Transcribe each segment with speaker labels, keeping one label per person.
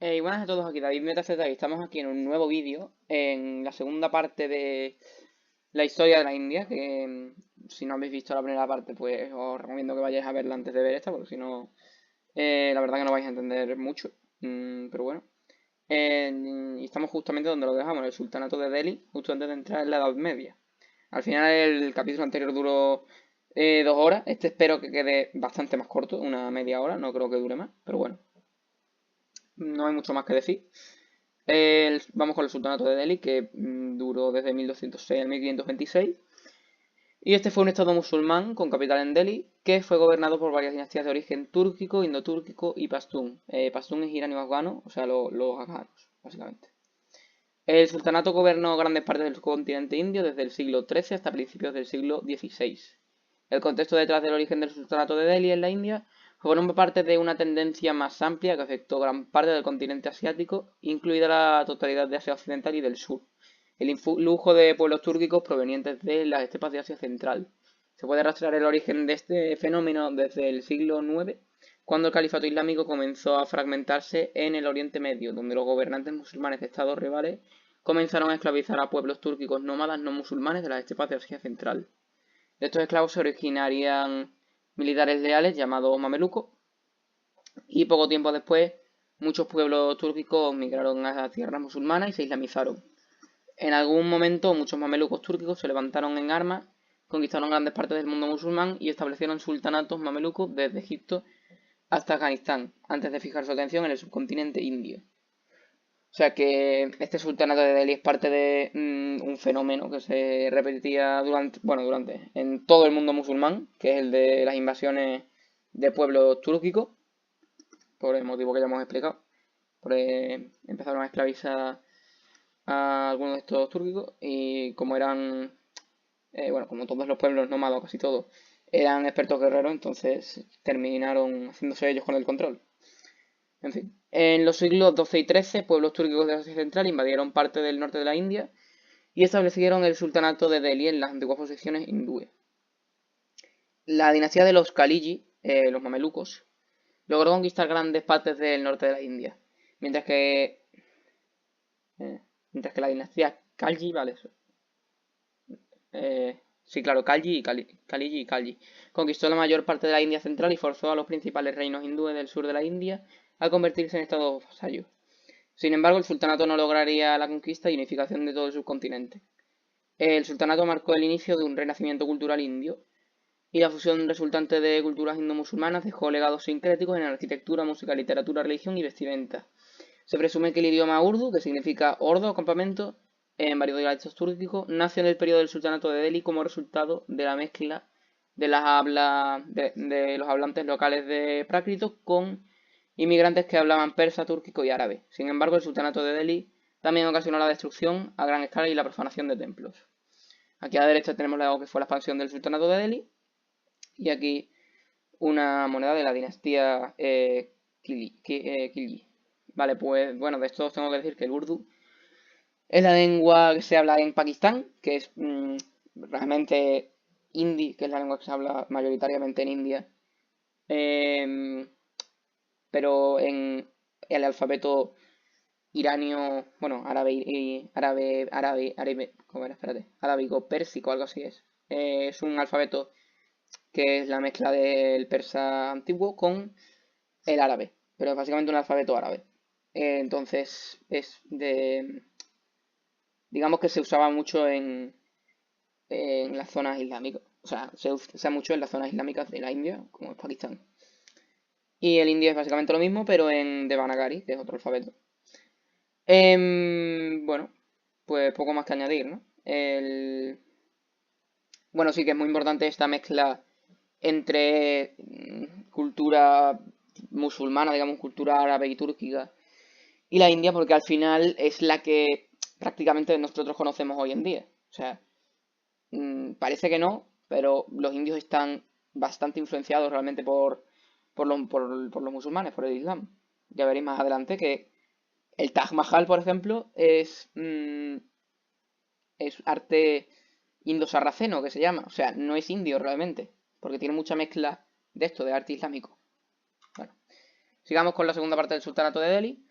Speaker 1: Y buenas a todos, aquí David MetaZ y estamos aquí en un nuevo vídeo, en la segunda parte de la historia de la India, que si no habéis visto la primera parte, pues os recomiendo que vayáis a verla antes de ver esta, porque si no, la verdad que no vais a entender mucho. Pero bueno. Y estamos justamente donde lo dejamos, en el Sultanato de Delhi, justo antes de entrar en la Edad Media. Al final el capítulo anterior duró 2 horas, este espero que quede bastante más corto, una media hora, no creo que dure más, pero bueno, no hay mucho más que decir. Vamos con el Sultanato de Delhi, que duró desde 1206 al 1526. Y este fue un estado musulmán con capital en Delhi, que fue gobernado por varias dinastías de origen túrquico, indotúrquico y pastún. Pastún es iranio-afgano, o sea, los afganos, básicamente. El sultanato gobernó grandes partes del continente indio desde el siglo XIII hasta principios del siglo XVI. El contexto detrás del origen del sultanato de Delhi en la India forma parte de una tendencia más amplia que afectó gran parte del continente asiático, incluida la totalidad de Asia Occidental y del Sur. El influjo de pueblos túrquicos provenientes de las estepas de Asia Central. Se puede rastrear el origen de este fenómeno desde el siglo IX, cuando el califato islámico comenzó a fragmentarse en el Oriente Medio, donde los gobernantes musulmanes de estados rivales comenzaron a esclavizar a pueblos túrquicos nómadas no musulmanes de las estepas de Asia Central. De estos esclavos se originarían militares leales llamados mamelucos, y poco tiempo después muchos pueblos túrquicos migraron a tierras musulmanas y se islamizaron. En algún momento muchos mamelucos túrquicos se levantaron en armas, conquistaron grandes partes del mundo musulmán y establecieron sultanatos mamelucos desde Egipto hasta Afganistán, antes de fijar su atención en el subcontinente indio. O sea que este sultanato de Delhi es parte de un fenómeno que se repetía en todo el mundo musulmán, que es el de las invasiones de pueblos túrquicos, por el motivo que ya hemos explicado. Empezaron a esclavizar a algunos de estos túrquicos y como eran, como todos los pueblos nómadas, casi todos, eran expertos guerreros, entonces terminaron haciéndose ellos con el control. En fin, en los siglos XII y XIII, pueblos túrquicos de Asia Central invadieron parte del norte de la India y establecieron el sultanato de Delhi en las antiguas posesiones hindúes. La dinastía de los Khaliji, los mamelucos, logró conquistar grandes partes del norte de la India, mientras que, eh, mientras que la dinastía Khalji, vale, sí, claro, Khaliji y Khalji, conquistó la mayor parte de la India central y forzó a los principales reinos hindúes del sur de la India a convertirse en estados vasallos. Sin embargo, el sultanato no lograría la conquista y unificación de todo el subcontinente. El sultanato marcó el inicio de un renacimiento cultural indio, y la fusión resultante de culturas indo-musulmanas dejó legados sincréticos en arquitectura, música, literatura, religión y vestimenta. Se presume que el idioma urdu, que significa horda o campamento en varios dialectos túrquicos, nace en el periodo del sultanato de Delhi como resultado de la mezcla de los hablantes locales de Prácrito con inmigrantes que hablaban persa, túrquico y árabe. Sin embargo, el sultanato de Delhi también ocasionó la destrucción a gran escala y la profanación de templos. Aquí a la derecha tenemos lo que fue la expansión del sultanato de Delhi y aquí una moneda de la dinastía Khilji. Vale, pues bueno, de esto os tengo que decir que el urdu es la lengua que se habla en Pakistán, que es realmente hindi, que es la lengua que se habla mayoritariamente en India. Em, pero en el alfabeto iranio, bueno, ¿cómo era? Espérate, arábigo, pérsico, algo así es. Es un alfabeto que es la mezcla del persa antiguo con el árabe, pero es básicamente un alfabeto árabe. Entonces, digamos que se usaba mucho en las zonas islámicas, o sea, se usa mucho en las zonas islámicas de la India, como es Pakistán. Y el hindi es básicamente lo mismo, pero en Devanagari, que es otro alfabeto. Bueno, pues poco más que añadir, ¿no? Bueno, sí que es muy importante esta mezcla entre cultura musulmana, digamos, cultura árabe y túrquica, y la India, porque al final es la que prácticamente nosotros conocemos hoy en día. O sea, parece que no, pero los indios están bastante influenciados realmente por los musulmanes, por el Islam. Ya veréis más adelante que el Taj Mahal, por ejemplo, es arte indo-sarraceno, que se llama. O sea, no es indio realmente, porque tiene mucha mezcla de esto, de arte islámico. Bueno, sigamos con la segunda parte del sultanato de Delhi.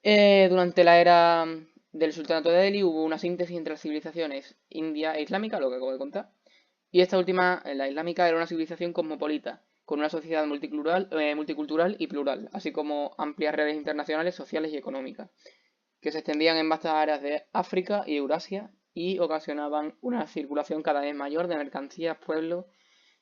Speaker 1: Durante la era del Sultanato de Delhi hubo una síntesis entre las civilizaciones india e islámica, lo que acabo de contar. Y esta última, la islámica, era una civilización cosmopolita, con una sociedad multicultural y plural, así como amplias redes internacionales, sociales y económicas, que se extendían en vastas áreas de África y Eurasia y ocasionaban una circulación cada vez mayor de mercancías, pueblos,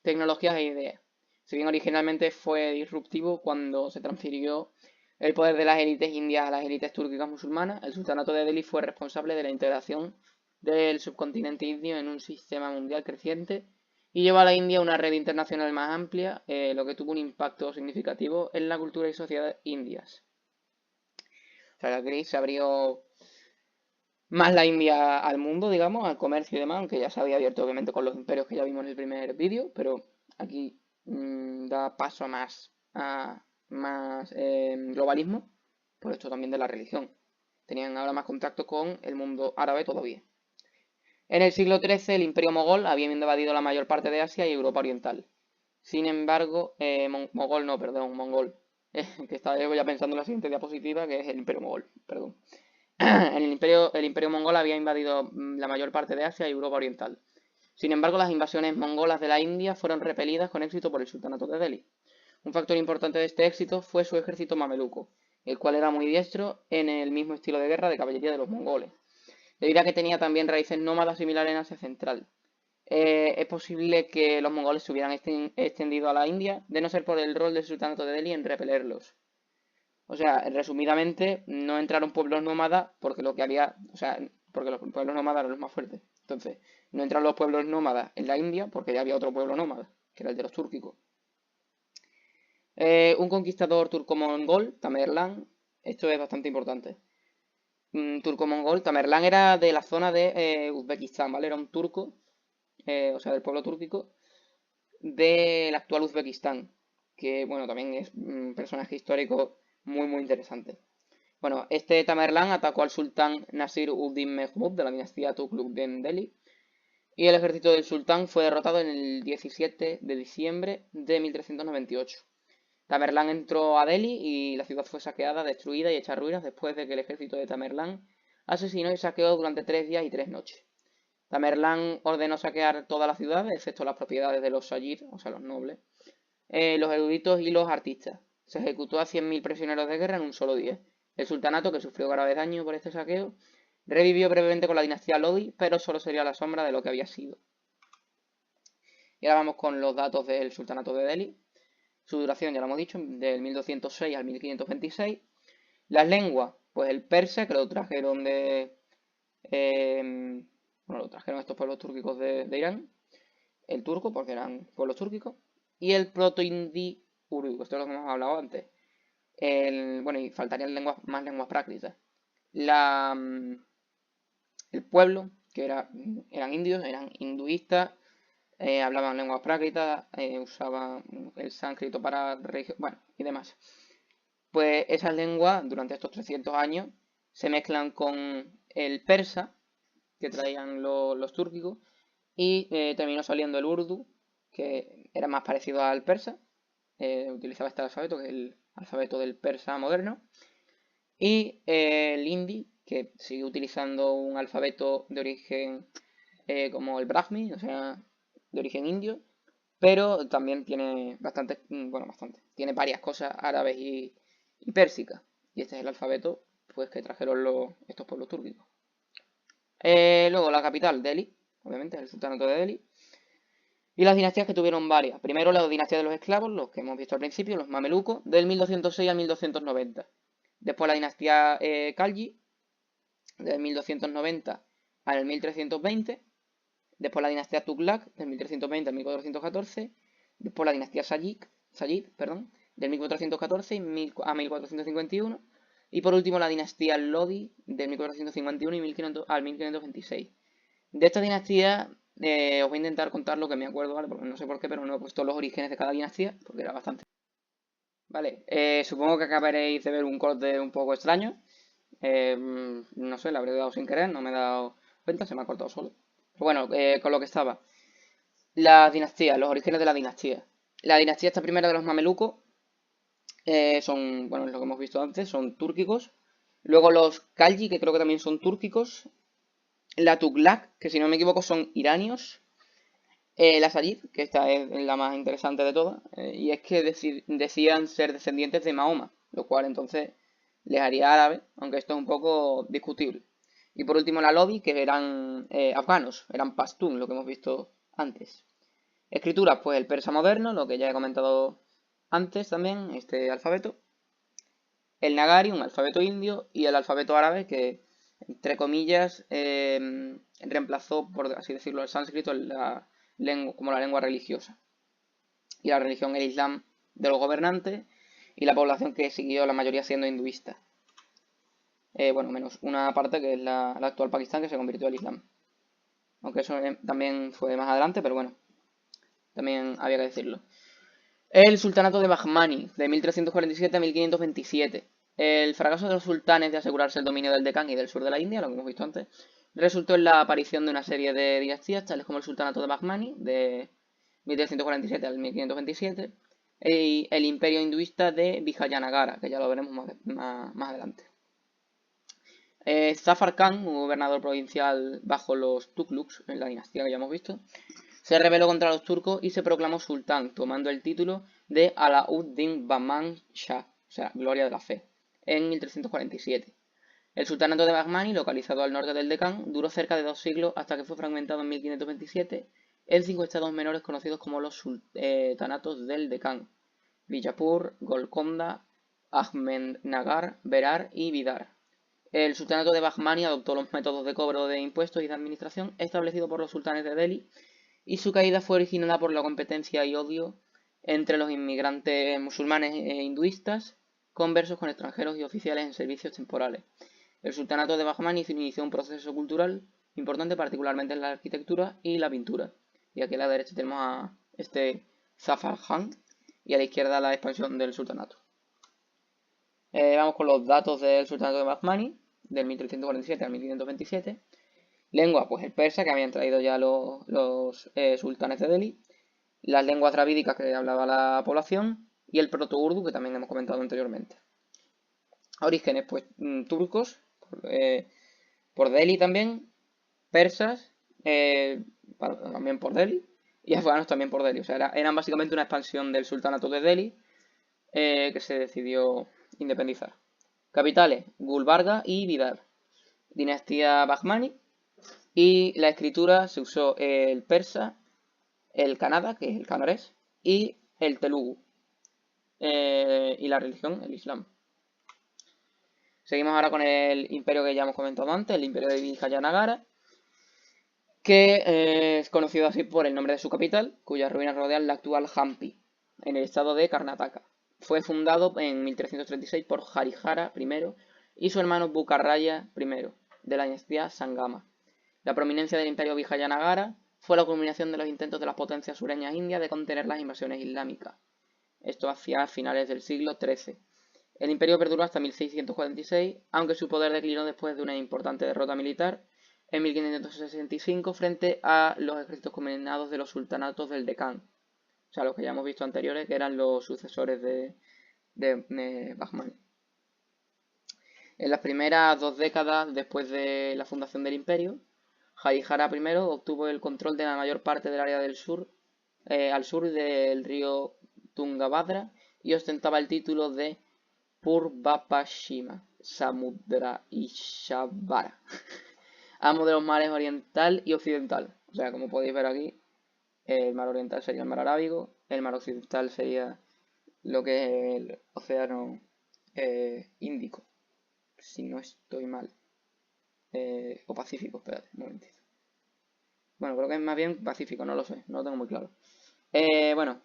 Speaker 1: tecnologías e ideas. Si bien originalmente fue disruptivo cuando se transfirió el poder de las élites indias a las élites túrquicas musulmanas, el sultanato de Delhi fue responsable de la integración del subcontinente indio en un sistema mundial creciente y llevó a la India a una red internacional más amplia, lo que tuvo un impacto significativo en la cultura y sociedad indias. O sea, aquí se abrió más la India al mundo, digamos, al comercio y demás, aunque ya se había abierto obviamente con los imperios que ya vimos en el primer vídeo, pero aquí da paso a más globalismo, por esto también de la religión. Tenían ahora más contacto con el mundo árabe todavía. En el siglo XIII el imperio mogol había invadido la mayor parte de Asia y Europa oriental. Sin embargo, mogol no, perdón, mongol. Que estaba yo ya pensando en la siguiente diapositiva, que es el imperio mogol, perdón. El imperio mongol había invadido la mayor parte de Asia y Europa oriental. Sin embargo, las invasiones mongolas de la India fueron repelidas con éxito por el sultanato de Delhi. Un factor importante de este éxito fue su ejército mameluco, el cual era muy diestro en el mismo estilo de guerra de caballería de los mongoles, debido a que tenía también raíces nómadas similares en Asia Central. Es posible que los mongoles se hubieran extendido a la India, de no ser por el rol del sultanato de Delhi en repelerlos. O sea, resumidamente, no entraron pueblos nómadas porque lo que había, o sea, porque los pueblos nómadas eran los más fuertes. Entonces, no entraron los pueblos nómadas en la India porque ya había otro pueblo nómada, que era el de los túrquicos. Un conquistador turco-mongol, Tamerlán, esto es bastante importante. Turco-mongol, Tamerlán era de la zona de Uzbekistán, ¿vale? Era un turco, o sea, del pueblo túrquico, del actual Uzbekistán, que, bueno, también es un personaje histórico muy, muy interesante. Bueno, este Tamerlán atacó al sultán Nasir-ud-Din Mehmud de la dinastía Tughluk de Delhi y el ejército del sultán fue derrotado en el 17 de diciembre de 1398. Tamerlán entró a Delhi y la ciudad fue saqueada, destruida y hecha ruinas después de que el ejército de Tamerlán asesinó y saqueó durante 3 días y 3 noches. Tamerlán ordenó saquear toda la ciudad, excepto las propiedades de los Sayyid, o sea, los nobles, los eruditos y los artistas. Se ejecutó a 100.000 prisioneros de guerra en un solo día. El sultanato, que sufrió graves daños por este saqueo, revivió brevemente con la dinastía Lodi, pero solo sería la sombra de lo que había sido. Y ahora vamos con los datos del sultanato de Delhi. Su duración, ya lo hemos dicho, del 1206 al 1526. Las lenguas, pues el persa, que lo trajeron bueno, lo trajeron estos pueblos túrquicos de Irán. El turco, porque eran pueblos túrquicos. Y el proto-hindi urdu, esto es lo que hemos hablado antes. Bueno, y faltarían más lenguas prácticas. La, el pueblo, que eran indios, eran hinduistas, hablaban lenguas prácticas, usaban el sánscrito para religión, bueno, y demás. Pues esas lenguas, durante estos 300 años, se mezclan con el persa, que traían los túrquicos, y terminó saliendo el urdu, que era más parecido al persa, utilizaba este alfabeto, que es el alfabeto del persa moderno, y el hindi, que sigue utilizando un alfabeto de origen como el Brahmi, o sea, de origen indio, pero también tiene bastante, bueno, bastante, tiene varias cosas árabes y pérsicas, y este es el alfabeto pues que trajeron estos pueblos túrquicos. Luego la capital, Delhi, obviamente, el sultanato de Delhi. Y las dinastías que tuvieron varias. Primero la dinastía de los esclavos, los que hemos visto al principio, los mamelucos, del 1206 al 1290. Después la dinastía Khalji, del 1290 al 1320. Después la dinastía Tughlaq, del 1320 al 1414. Después la dinastía Sayyid, perdón, del 1414 a 1451. Y por último la dinastía Lodi, del 1451 al 1526. De esta dinastía os voy a intentar contar lo que me acuerdo, ¿vale? Porque no sé por qué, pero no he puesto los orígenes de cada dinastía, porque era bastante. Vale, supongo que acabaréis de ver un corte un poco extraño. No sé, le habré dado sin querer, no me he dado cuenta, se me ha cortado solo. Pero bueno, con lo que estaba. Las dinastías, los orígenes de la dinastía. La dinastía primera de los mamelucos son, bueno, es lo que hemos visto antes, son túrquicos. Luego los Khalji, que creo que también son túrquicos. La Tughlaq, que si no me equivoco son iranios. La Sayyid, que esta es la más interesante de todas. Y es que decían ser descendientes de Mahoma, lo cual entonces les haría árabe, aunque esto es un poco discutible. Y por último la Lodi, que eran afganos, eran pastún, lo que hemos visto antes. Escrituras, pues el persa moderno, lo que ya he comentado antes también, este alfabeto. El Nagari, un alfabeto indio, y el alfabeto árabe, que entre comillas reemplazó, por así decirlo, el sánscrito como la lengua religiosa. Y la religión, el Islam de los gobernantes, y la población que siguió, la mayoría siendo hinduista. Bueno, menos una parte que es la actual Pakistán, que se convirtió al Islam. Aunque eso también fue más adelante, pero bueno, también había que decirlo. El sultanato de Bahmani, de 1347 a 1527. El fracaso de los sultanes de asegurarse el dominio del Deccan y del sur de la India, lo que hemos visto antes, resultó en la aparición de una serie de dinastías, tales como el sultanato de Bahmani, de 1347 al 1527, y el imperio hinduista de Vijayanagara, que ya lo veremos más adelante. Zafar Khan, un gobernador provincial bajo los Tugluks, en la dinastía que ya hemos visto, se rebeló contra los turcos y se proclamó sultán, tomando el título de Alauddin Bahman Shah, o sea, Gloria de la Fe, en 1347. El sultanato de Bahmani, localizado al norte del Deccan, duró cerca de 2 siglos hasta que fue fragmentado en 1527 en 5 estados menores conocidos como los sultanatos del Deccan: Bijapur, Golconda, Ahmednagar, Berar y Bidar. El sultanato de Bahmani adoptó los métodos de cobro de impuestos y de administración establecidos por los sultanes de Delhi, y su caída fue originada por la competencia y odio entre los inmigrantes musulmanes e hinduistas, conversos con extranjeros y oficiales en servicios temporales. El sultanato de Bahmani inició un proceso cultural importante, particularmente en la arquitectura y la pintura. Y aquí a la derecha tenemos a este Zafar Khan y a la izquierda la expansión del sultanato. Vamos con los datos del sultanato de Bahmani, del 1347 al 1527. Lengua, pues el persa, que habían traído ya los sultanes de Delhi. Las lenguas dravídicas que hablaba la población. Y el proto-urdu, que también hemos comentado anteriormente. Orígenes, pues turcos, por Delhi también. Persas, también por Delhi. Y afganos también por Delhi. O sea, eran básicamente una expansión del sultanato de Delhi que se decidió independizar. Capitales, Gulbarga y Bidar. Dinastía Bahmani. Y la escritura se usó el persa, el kannada, que es el canarés, y el telugu. Y la religión, el islam. Seguimos ahora con el imperio que ya hemos comentado antes, el imperio de Vijayanagara, que es conocido así por el nombre de su capital, cuyas ruinas rodean la actual Hampi, en el estado de Karnataka. Fue fundado en 1336 por Harihara I y su hermano Bukarraya I, de la dinastía Sangama. La prominencia del imperio Vijayanagara fue la culminación de los intentos de las potencias sureñas indias de contener las invasiones islámicas. Esto hacia finales del siglo XIII. El imperio perduró hasta 1646, aunque su poder declinó después de una importante derrota militar en 1565 frente a los ejércitos combinados de los sultanatos del Deccan. O sea, los que ya hemos visto anteriores, que eran los sucesores de Bahmani. En las primeras 2 décadas después de la fundación del imperio, Harihara I obtuvo el control de la mayor parte del área del sur, al sur del río Tungabhadra, y ostentaba el título de Purvapashima Samudra Ishabara, amo de los mares oriental y occidental. O sea, como podéis ver aquí, el mar oriental sería el mar Arábigo, el mar occidental sería lo que es el océano Índico, si no estoy mal. O Pacífico, espérate, un momentito. Bueno, creo que es más bien Pacífico, no lo sé, no lo tengo muy claro. Bueno,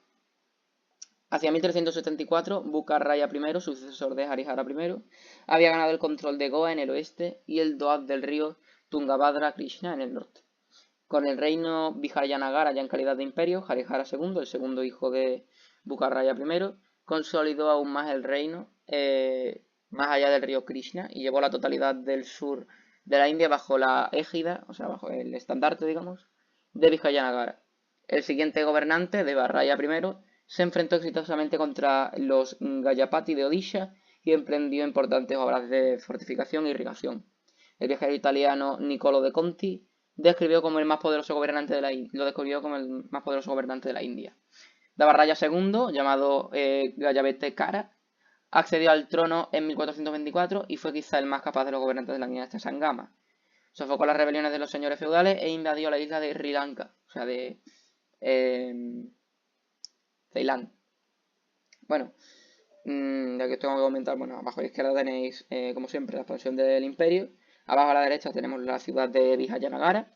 Speaker 1: hacia 1374, Bukarraya I, sucesor de Harihara I, había ganado el control de Goa en el oeste y el Doab del río Tungabhadra Krishna en el norte. Con el reino Vijayanagara ya en calidad de imperio, Harihara II, el segundo hijo de Bukarraya I, consolidó aún más el reino más allá del río Krishna y llevó la totalidad del sur de la India bajo la égida, o sea, bajo el estandarte, digamos, de Vijayanagara. El siguiente gobernante, Devarraya I, se enfrentó exitosamente contra los Gayapati de Odisha y emprendió importantes obras de fortificación e irrigación. El viajero italiano Niccolo de Conti lo describió como el más poderoso gobernante de la India. Davarraya II, llamado Gayavete Kara, accedió al trono en 1424 y fue quizá el más capaz de los gobernantes de la dinastía Sangama. Sofocó las rebeliones de los señores feudales e invadió la isla de Sri Lanka, o sea, de Ceilán. Bueno, ya que tengo que comentar, bueno, abajo a la izquierda tenéis, como siempre, la expansión del imperio. Abajo a la derecha tenemos la ciudad de Vijayanagara.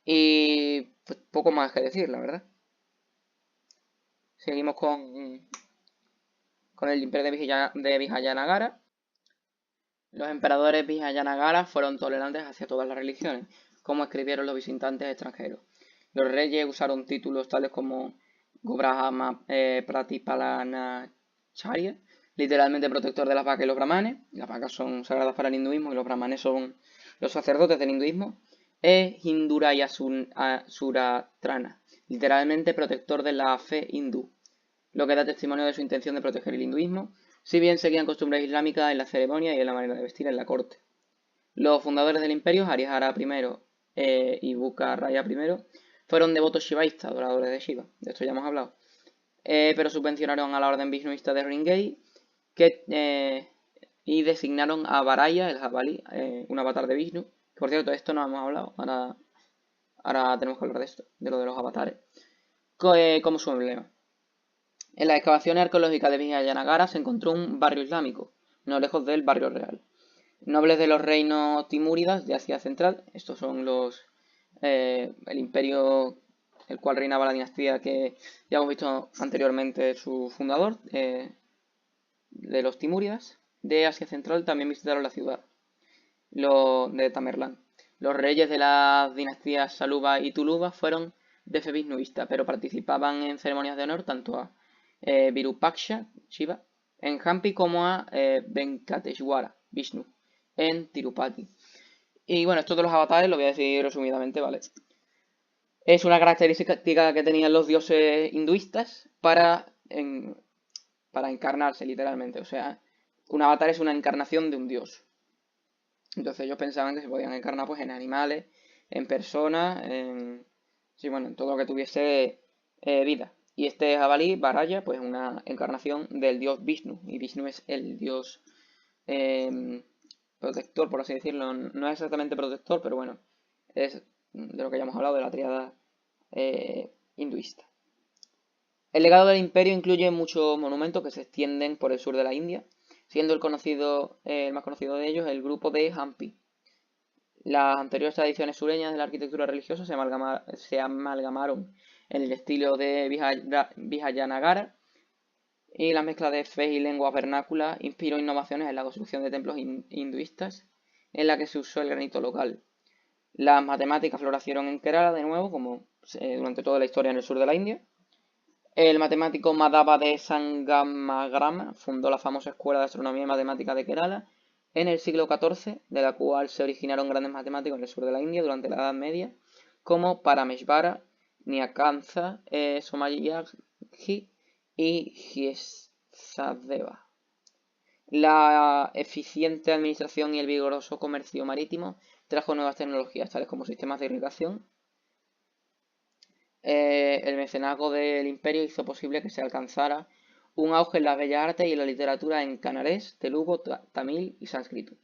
Speaker 1: Y pues poco más que decir, la verdad. Seguimos con el imperio de Vijayanagara. Los emperadores Vijayanagara fueron tolerantes hacia todas las religiones, como escribieron los visitantes extranjeros. Los reyes usaron títulos tales como Gobrahama Pratipalanacharya, literalmente protector de las vacas y los brahmanes. Las vacas son sagradas para el hinduismo y los brahmanes son los sacerdotes del hinduismo. Hinduraya Suratrana, literalmente protector de la fe hindú, lo que da testimonio de su intención de proteger el hinduismo, si bien seguían costumbres islámicas en la ceremonia y en la manera de vestir en la corte. Los fundadores del imperio, Harihara I y Bukka Raya I, fueron devotos shivaístas, adoradores de Shiva, de esto ya hemos hablado, pero subvencionaron a la orden vishnuista de Ringei y designaron a Varaya, el jabalí, un avatar de Vishnu. Por cierto, esto no hemos hablado, ahora tenemos que hablar de esto, de lo de los avatares, como su emblema. En las excavaciones arqueológicas de Vijayanagara se encontró un barrio islámico, no lejos del barrio real. Nobles de los reinos timúridas de Asia Central, estos son el imperio el cual reinaba la dinastía que ya hemos visto anteriormente su fundador, de los timúridas de Asia Central, también visitaron la ciudad de Tamerlán. Los reyes de las dinastías Saluba y Tuluba fueron de fe vishnuista, pero participaban en ceremonias de honor tanto a Virupaksha, Shiva, en Hampi como a Venkateshwara, Vishnu, en Tirupati. Y bueno, esto de los avatares lo voy a decir resumidamente, ¿vale? Es una característica que tenían los dioses hinduistas para encarnarse, literalmente. O sea, un avatar es una encarnación de un dios. Entonces ellos pensaban que se podían encarnar pues en animales, en personas, sí, bueno, en todo lo que tuviese vida. Y este jabalí, Varaya, pues es una encarnación del dios Vishnu. Y Vishnu es el dios protector, por así decirlo. No es exactamente protector, pero bueno, es de lo que ya hemos hablado, de la tríada hinduista. El legado del imperio incluye muchos monumentos que se extienden por el sur de la India, siendo el más conocido de ellos el grupo de Hampi. Las anteriores tradiciones sureñas de la arquitectura religiosa se amalgamaron en el estilo de Vijayanagara, y la mezcla de fe y lenguas vernáculas inspiró innovaciones en la construcción de templos hinduistas, en la que se usó el granito local. Las matemáticas florecieron en Kerala de nuevo, como durante toda la historia en el sur de la India. El matemático Madhava de Sangamagrama fundó la famosa Escuela de Astronomía y Matemática de Kerala en el siglo XIV, de la cual se originaron grandes matemáticos en el sur de la India durante la Edad Media, como Parameshvara, Nyakansa, Somayaghi y Gyesadeva. La eficiente administración y el vigoroso comercio marítimo trajo nuevas tecnologías, tales como sistemas de irrigación. El mecenazgo del imperio hizo posible que se alcanzara un auge en las bellas artes y en la literatura en canarés, telugu, tamil y sánscrito.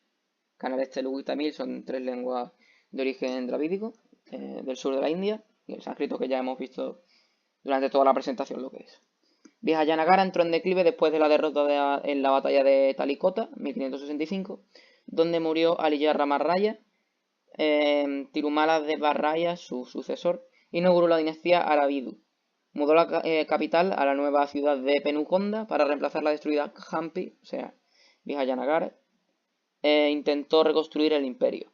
Speaker 1: Canarés, telugu y tamil son tres lenguas de origen dravídico del sur de la India, y el sánscrito que ya hemos visto durante toda la presentación lo que es. Vijayanagara entró en declive después de la derrota en la batalla de Talikota, 1565, donde murió Aliya Ramarraya. Tirumala Devarraya, su sucesor, inauguró la dinastía Aravidu. Mudó la capital a la nueva ciudad de Penukonda para reemplazar la destruida Hampi, o sea, Vijayanagara, e intentó reconstruir el imperio.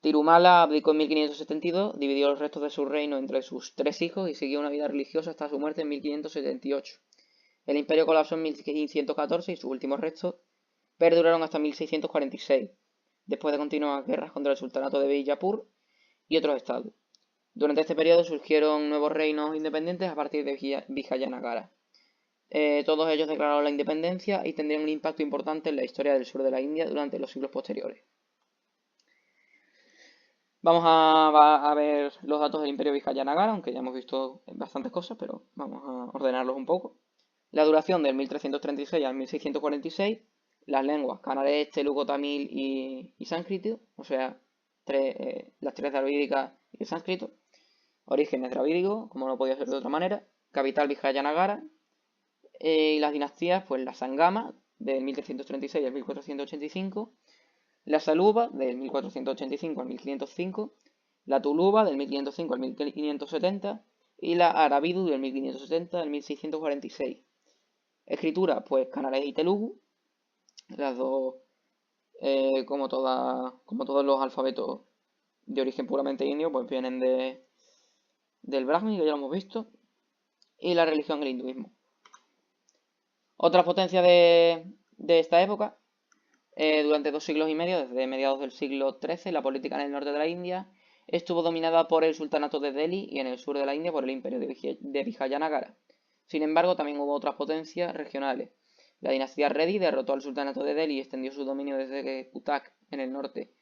Speaker 1: Tirumala abdicó en 1572, dividió los restos de su reino entre sus tres hijos y siguió una vida religiosa hasta su muerte en 1578. El imperio colapsó en 1514 y sus últimos restos perduraron hasta 1646, después de continuas guerras contra el sultanato de Bijapur y otros estados. Durante este periodo surgieron nuevos reinos independientes a partir de Vijayanagara. Todos ellos declararon la independencia y tendrían un impacto importante en la historia del sur de la India durante los siglos posteriores. Vamos a ver los datos del Imperio Vijayanagara, aunque ya hemos visto bastantes cosas, pero vamos a ordenarlos un poco. La duración del 1336 al 1646, las lenguas canarés, telugu, tamil y sánscrito, o sea, las tres dravídicas y el sánscrito. Orígenes dravídicos, como no podía ser de otra manera. Capital Vijayanagara. Y las dinastías, pues la Sangama, del 1336 al 1485. La Saluba, del 1485 al 1505. La Tuluba, del 1505 al 1570. Y la Arabidu, del 1570 al 1646. Escritura, pues canarés y telugu. Las dos, como todos los alfabetos de origen puramente indio, pues vienen del Brahmi, que ya lo hemos visto. Y la religión, el hinduismo. Otra potencia de esta época, durante 2 siglos y medio, desde mediados del siglo XIII, la política en el norte de la India estuvo dominada por el sultanato de Delhi y en el sur de la India por el imperio de Vijayanagara. Sin embargo, también hubo otras potencias regionales. La dinastía Reddy derrotó al sultanato de Delhi y extendió su dominio desde Cuttack en el norte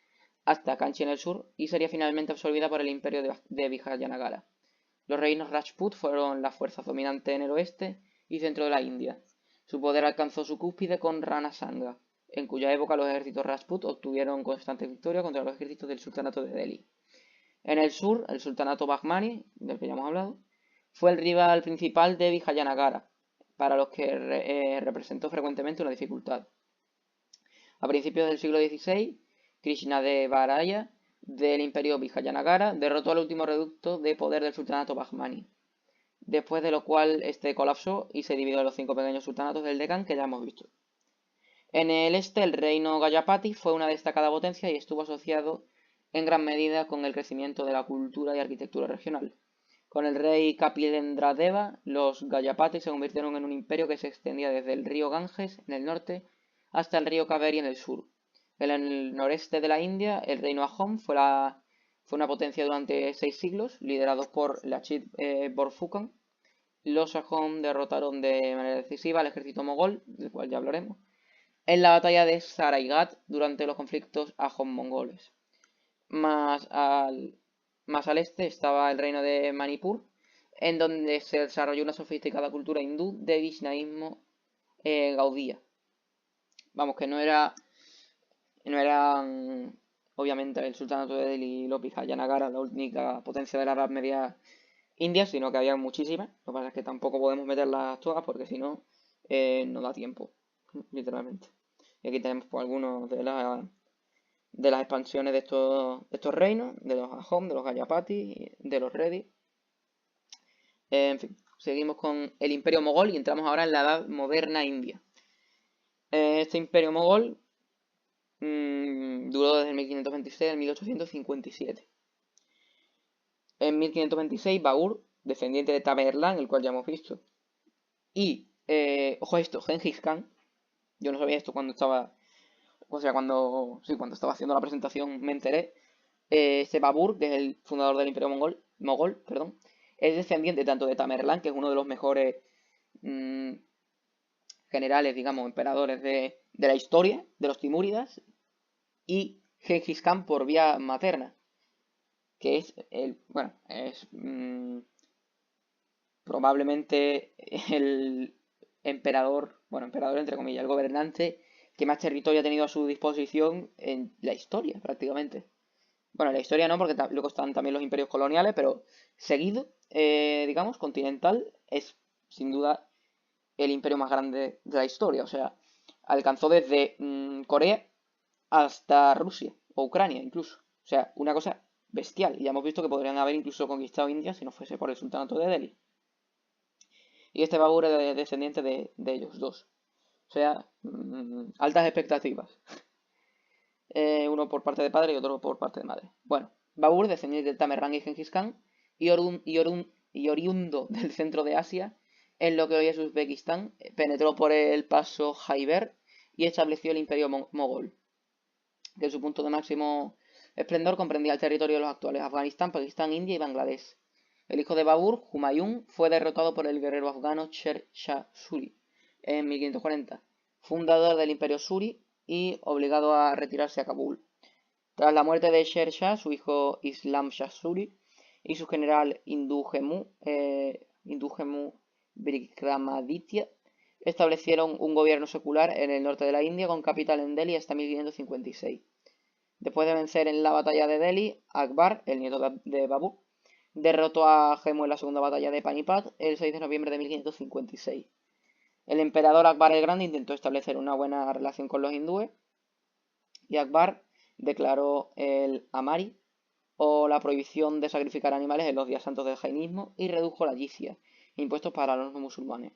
Speaker 1: hasta Kanchi en el sur y sería finalmente absorbida por el imperio de Vijayanagara. Los reinos Rajput fueron las fuerzas dominantes en el oeste y centro de la India. Su poder alcanzó su cúspide con Rana Sanga, en cuya época los ejércitos Rajput obtuvieron constante victoria contra los ejércitos del sultanato de Delhi. En el sur, el sultanato Bahmani, del que ya hemos hablado, fue el rival principal de Vijayanagara, para los que representó frecuentemente una dificultad. A principios del siglo XVI, Krishnadevaraya del imperio Vijayanagara derrotó al último reducto de poder del sultanato Bahmani, después de lo cual este colapsó y se dividió en los 5 pequeños sultanatos del Deccan que ya hemos visto. En el este, el reino Gayapati fue una destacada potencia y estuvo asociado en gran medida con el crecimiento de la cultura y arquitectura regional. Con el rey Kapilendra-deva, los Gayapati se convirtieron en un imperio que se extendía desde el río Ganges en el norte hasta el río Kaveri en el sur. En el noreste de la India, el reino Ahom fue una potencia durante 6 siglos, liderados por Lachit Borfukan. Los Ahom derrotaron de manera decisiva al ejército mogol, del cual ya hablaremos, en la batalla de Saraigat durante los conflictos Ahom-mongoles. Más al este estaba el reino de Manipur, en donde se desarrolló una sofisticada cultura hindú de Vishnaísmo gaudía. Vamos, que no eran obviamente el sultanato de Delhi y los Vijayanagara la única potencia de la Edad Media india, sino que había muchísimas. Lo que pasa es que tampoco podemos meterlas todas porque si no, no da tiempo, literalmente. Y aquí tenemos pues, algunos de las expansiones de estos reinos, de los Ahom, de los Gayapati, de los Reddy. En fin, seguimos con el imperio mogol y entramos ahora en la edad moderna india. Este imperio mogol duró desde el 1526 al 1857. En 1526, Babur, descendiente de Tamerlán, el cual ya hemos visto, y, ojo esto, Genghis Khan, yo no sabía esto cuando estaba, o sea, cuando estaba haciendo la presentación me enteré, este Babur, que es el fundador del imperio mogol, perdón, es descendiente tanto de Tamerlán, que es uno de los mejores generales, digamos, emperadores de la historia, de los timúridas, y Genghis Khan por vía materna, que es probablemente el emperador entre comillas, el gobernante que más territorio ha tenido a su disposición en la historia, prácticamente. Bueno, en la historia no, porque luego están también los imperios coloniales, pero seguido, digamos, continental, es sin duda el imperio más grande de la historia. O sea, alcanzó desde Corea hasta Rusia o Ucrania incluso. O sea, una cosa bestial. Y ya hemos visto que podrían haber incluso conquistado India si no fuese por el sultanato de Delhi. Y este Babur es descendiente de ellos dos. O sea, altas expectativas. Uno por parte de padre y otro por parte de madre. Bueno, Babur, descendiente de Tamerlán y Genghis Khan, y oriundo del centro de Asia, en lo que hoy es Uzbekistán, penetró por el paso Jaiber y estableció el imperio mogol, que en su punto de máximo esplendor comprendía el territorio de los actuales Afganistán, Pakistán, India y Bangladesh. El hijo de Babur, Humayun, fue derrotado por el guerrero afgano Sher Shah Suri en 1540, fundador del imperio Suri y obligado a retirarse a Kabul. Tras la muerte de Sher Shah, su hijo Islam Shah Suri y su general Indugemu Vikramaditya establecieron un gobierno secular en el norte de la India con capital en Delhi hasta 1556. Después de vencer en la batalla de Delhi, Akbar, el nieto de Babur, derrotó a Jemu en la segunda batalla de Panipat el 6 de noviembre de 1556. El emperador Akbar el Grande intentó establecer una buena relación con los hindúes y Akbar declaró el Amari o la prohibición de sacrificar animales en los días santos del jainismo y redujo la jizya, impuestos para los no musulmanes.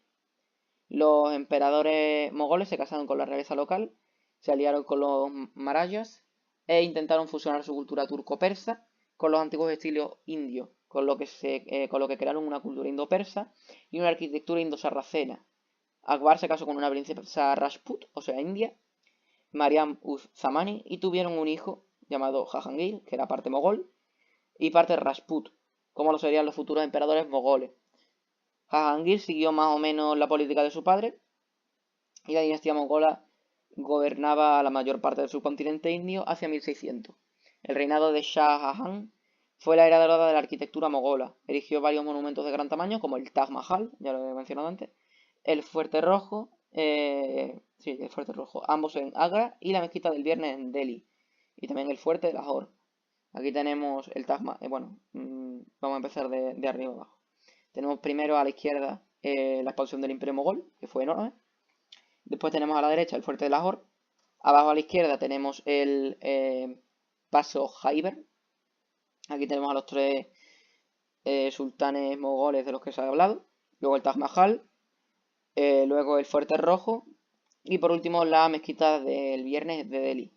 Speaker 1: Los emperadores mogoles se casaron con la realeza local, se aliaron con los marayas e intentaron fusionar su cultura turco-persa con los antiguos estilos indios, con lo que crearon una cultura indo-persa y una arquitectura indo-sarracena. Akbar se casó con una princesa Rajput, o sea, india, Mariam Uz Zamani, y tuvieron un hijo llamado Jahangir, que era parte mogol y parte Rajput, como lo serían los futuros emperadores mogoles. Jahangir siguió más o menos la política de su padre y la dinastía mongola gobernaba la mayor parte del subcontinente indio hacia 1600. El reinado de Shah Jahan fue la era dorada de la arquitectura mogola. Erigió varios monumentos de gran tamaño, como el Taj Mahal, ya lo he mencionado antes, el Fuerte Rojo, el Fuerte Rojo, ambos en Agra, y la Mezquita del Viernes en Delhi, y también el Fuerte de Lahore. Aquí tenemos el Taj Mahal, vamos a empezar de arriba abajo. Tenemos primero a la izquierda la expansión del Imperio Mogol, que fue enorme. Después tenemos a la derecha el fuerte de Lahore. Abajo a la izquierda tenemos el paso Khyber. Aquí tenemos a los tres sultanes mogoles de los que se ha hablado. Luego el Taj Mahal. Luego el fuerte rojo. Y por último la mezquita del Viernes de Delhi.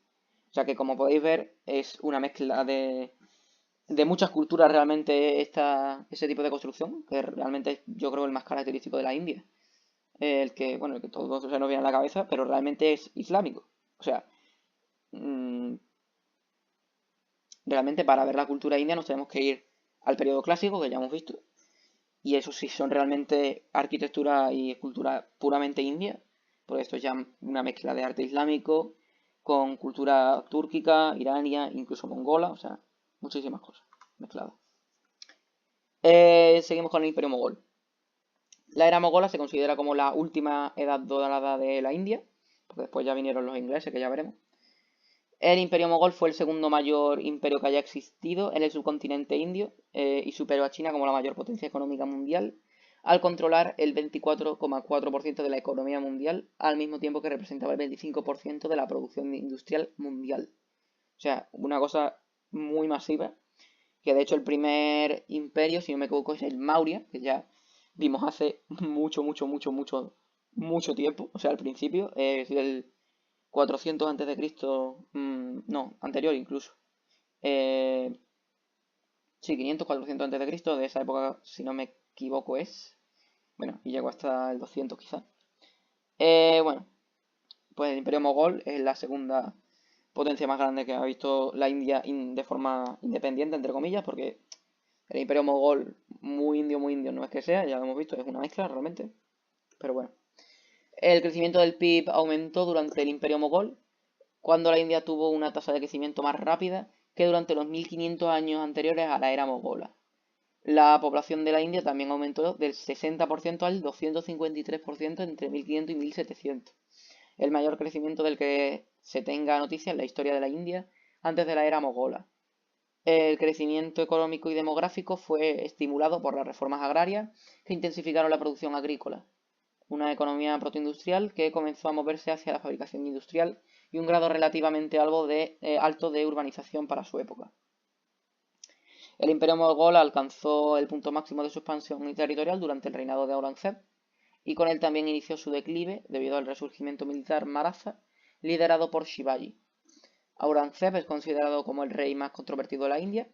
Speaker 1: O sea que como podéis ver es una mezcla de muchas culturas realmente ese tipo de construcción. Que realmente es yo creo el más característico de la India. El que todo se nos viene a la cabeza, pero realmente es islámico. O sea, realmente para ver la cultura india nos tenemos que ir al periodo clásico, que ya hemos visto, y eso sí son realmente arquitectura y cultura puramente india, porque esto es ya una mezcla de arte islámico con cultura túrquica, irania, incluso mongola, o sea, muchísimas cosas mezcladas. Seguimos con el Imperio Mogol. La era mogola se considera como la última edad dorada de la India, porque después ya vinieron los ingleses, que ya veremos. El Imperio Mogol fue el segundo mayor imperio que haya existido en el subcontinente indio y superó a China como la mayor potencia económica mundial, al controlar el 24,4% de la economía mundial, al mismo tiempo que representaba el 25% de la producción industrial mundial. O sea, una cosa muy masiva, que de hecho el primer imperio, si no me equivoco, es el Maurya, que ya vimos hace mucho tiempo, o sea, al principio, es del 400 antes de Cristo, no, anterior incluso. Sí, 500, 400 antes de Cristo, de esa época, si no me equivoco, es. Bueno, y llegó hasta el 200 quizá. Bueno, pues el Imperio Mogol es la segunda potencia más grande que ha visto la India de forma independiente, entre comillas, porque el Imperio Mogol muy indio no es que sea, ya lo hemos visto, es una mezcla realmente. Pero bueno. El crecimiento del PIB aumentó durante el Imperio Mogol, cuando la India tuvo una tasa de crecimiento más rápida que durante los 1500 años anteriores a la era mogola. La población de la India también aumentó del 60% al 253% entre 1500 y 1700, el mayor crecimiento del que se tenga noticia en la historia de la India antes de la era mogola. El crecimiento económico y demográfico fue estimulado por las reformas agrarias que intensificaron la producción agrícola, una economía protoindustrial que comenzó a moverse hacia la fabricación industrial y un grado relativamente alto de urbanización para su época. El Imperio Mogol alcanzó el punto máximo de su expansión territorial durante el reinado de Aurangzeb y con él también inició su declive debido al resurgimiento militar maratha liderado por Shivaji. Aurangzeb es considerado como el rey más controvertido de la India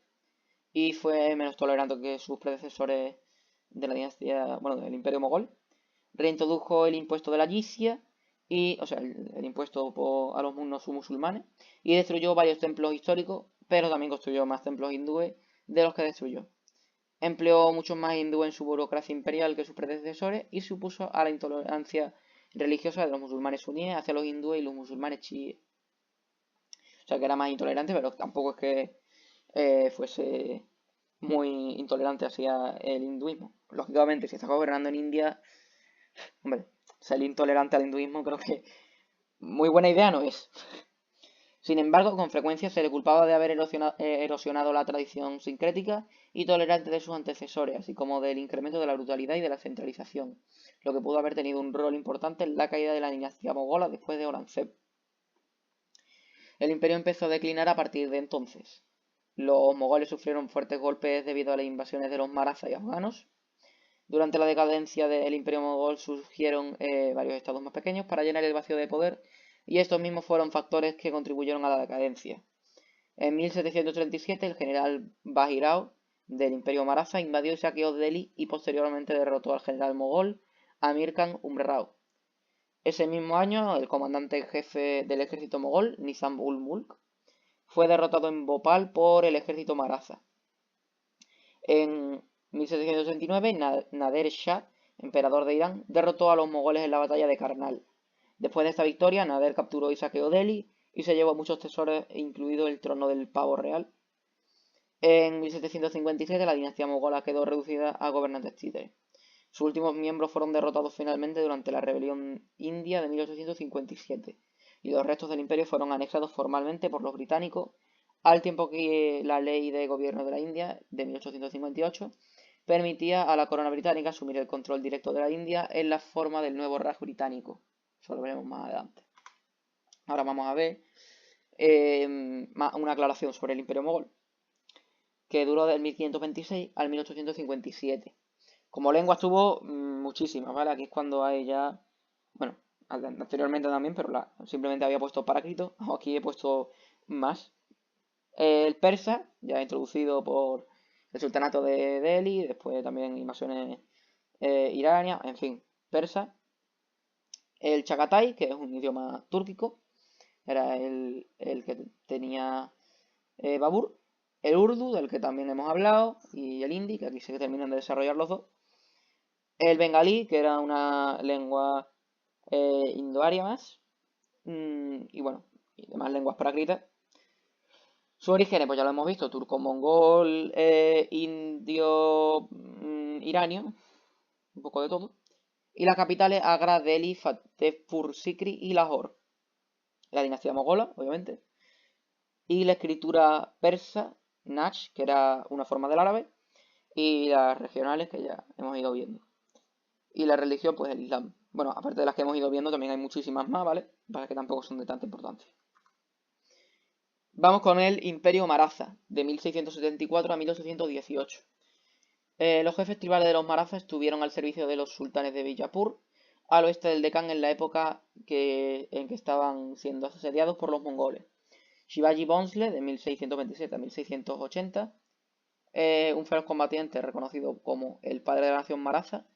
Speaker 1: y fue menos tolerante que sus predecesores de la dinastía, del Imperio Mogol. Reintrodujo el impuesto de la jizya, el impuesto a los no musulmanes, y destruyó varios templos históricos, pero también construyó más templos hindúes de los que destruyó. Empleó mucho más hindú en su burocracia imperial que sus predecesores y se opuso a la intolerancia religiosa de los musulmanes suníes hacia los hindúes y los musulmanes chiíes. O sea que era más intolerante, pero tampoco es que fuese muy intolerante hacia el hinduismo. Lógicamente, si estás gobernando en India, hombre, ser intolerante al hinduismo creo que muy buena idea no es. Sin embargo, con frecuencia se le culpaba de haber erosionado la tradición sincrética y tolerante de sus antecesores, así como del incremento de la brutalidad y de la centralización, lo que pudo haber tenido un rol importante en la caída de la dinastía mogola después de Aurangzeb. El imperio empezó a declinar a partir de entonces. Los mogoles sufrieron fuertes golpes debido a las invasiones de los marazas y afganos. Durante la decadencia del imperio mogol surgieron varios estados más pequeños para llenar el vacío de poder y estos mismos fueron factores que contribuyeron a la decadencia. En 1737 el general Bajirao del imperio maratha invadió y saqueó Delhi y posteriormente derrotó al general mogol Amir Khan Umrao. Ese mismo año el comandante jefe del ejército mogol, Nizam ul Mulk, fue derrotado en Bhopal por el ejército maratha. En 1769 Nader Shah, emperador de Irán, derrotó a los mogoles en la batalla de Karnal. Después de esta victoria, Nader capturó y saqueó Delhi y se llevó muchos tesoros, incluido el trono del pavo real. En 1757 la dinastía mogola quedó reducida a gobernantes títeres. Sus últimos miembros fueron derrotados finalmente durante la rebelión india de 1857 y los restos del imperio fueron anexados formalmente por los británicos, al tiempo que la ley de gobierno de la India de 1858 permitía a la corona británica asumir el control directo de la India en la forma del nuevo Raj británico. Eso lo veremos más adelante. Ahora vamos a ver una aclaración sobre el imperio mogol, que duró del 1526 al 1857. Como lengua estuvo muchísimas, ¿vale? Aquí es cuando hay ya, bueno, anteriormente también, pero simplemente había puesto Paráclito, aquí he puesto más. El persa, ya introducido por el sultanato de Delhi, después también invasiones iranias, en fin, persa. El chagatai, que es un idioma túrquico, era el que tenía Babur. El urdu, del que también hemos hablado, y el hindi, que aquí se terminan de desarrollar los dos. El bengalí, que era una lengua indoaria más. Y bueno, y demás lenguas prácticas. Sus orígenes, pues ya lo hemos visto, turco-mongol, indio, iranio, un poco de todo. Y las capitales Agra, Delhi, Fatehpur Sikri y Lahore. La dinastía mogola, obviamente. Y la escritura persa, Nash, que era una forma del árabe. Y las regionales, que ya hemos ido viendo. Y la religión, pues el Islam. Bueno, aparte de las que hemos ido viendo, también hay muchísimas más, ¿vale? Para que tampoco son de tanta importancia. Vamos con el Imperio Maratha, de 1674 a 1818. Los jefes tribales de los marazas estuvieron al servicio de los sultanes de Bijapur, al oeste del Deccan en la época en que estaban siendo asediados por los mongoles. Shivaji Bhonsle, de 1627 a 1680, un feroz combatiente reconocido como el padre de la nación maratha,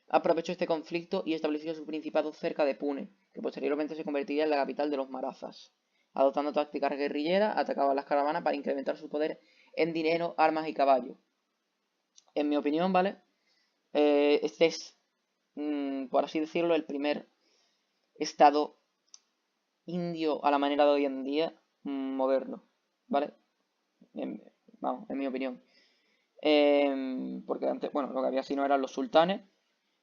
Speaker 1: aprovechó este conflicto y estableció su principado cerca de Pune, que posteriormente se convertiría en la capital de los marazas. Adoptando tácticas guerrilleras, atacaba a las caravanas para incrementar su poder en dinero, armas y caballos. En mi opinión, ¿vale? Este es, por así decirlo, el primer estado indio a la manera de hoy en día moderno, ¿vale? Vamos, en mi opinión. Porque antes, bueno, lo que había si no eran los sultanes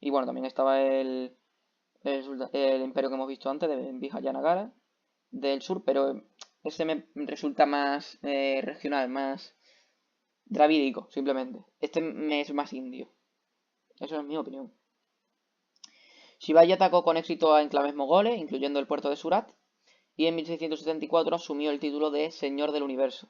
Speaker 1: y bueno, también estaba el imperio que hemos visto antes de Vijayanagara del sur, pero ese me resulta más regional, más dravídico, simplemente. Este me es más indio. Eso es mi opinión. Shivaji atacó con éxito a enclaves mogoles, incluyendo el puerto de Surat, y en 1674 asumió el título de Señor del Universo,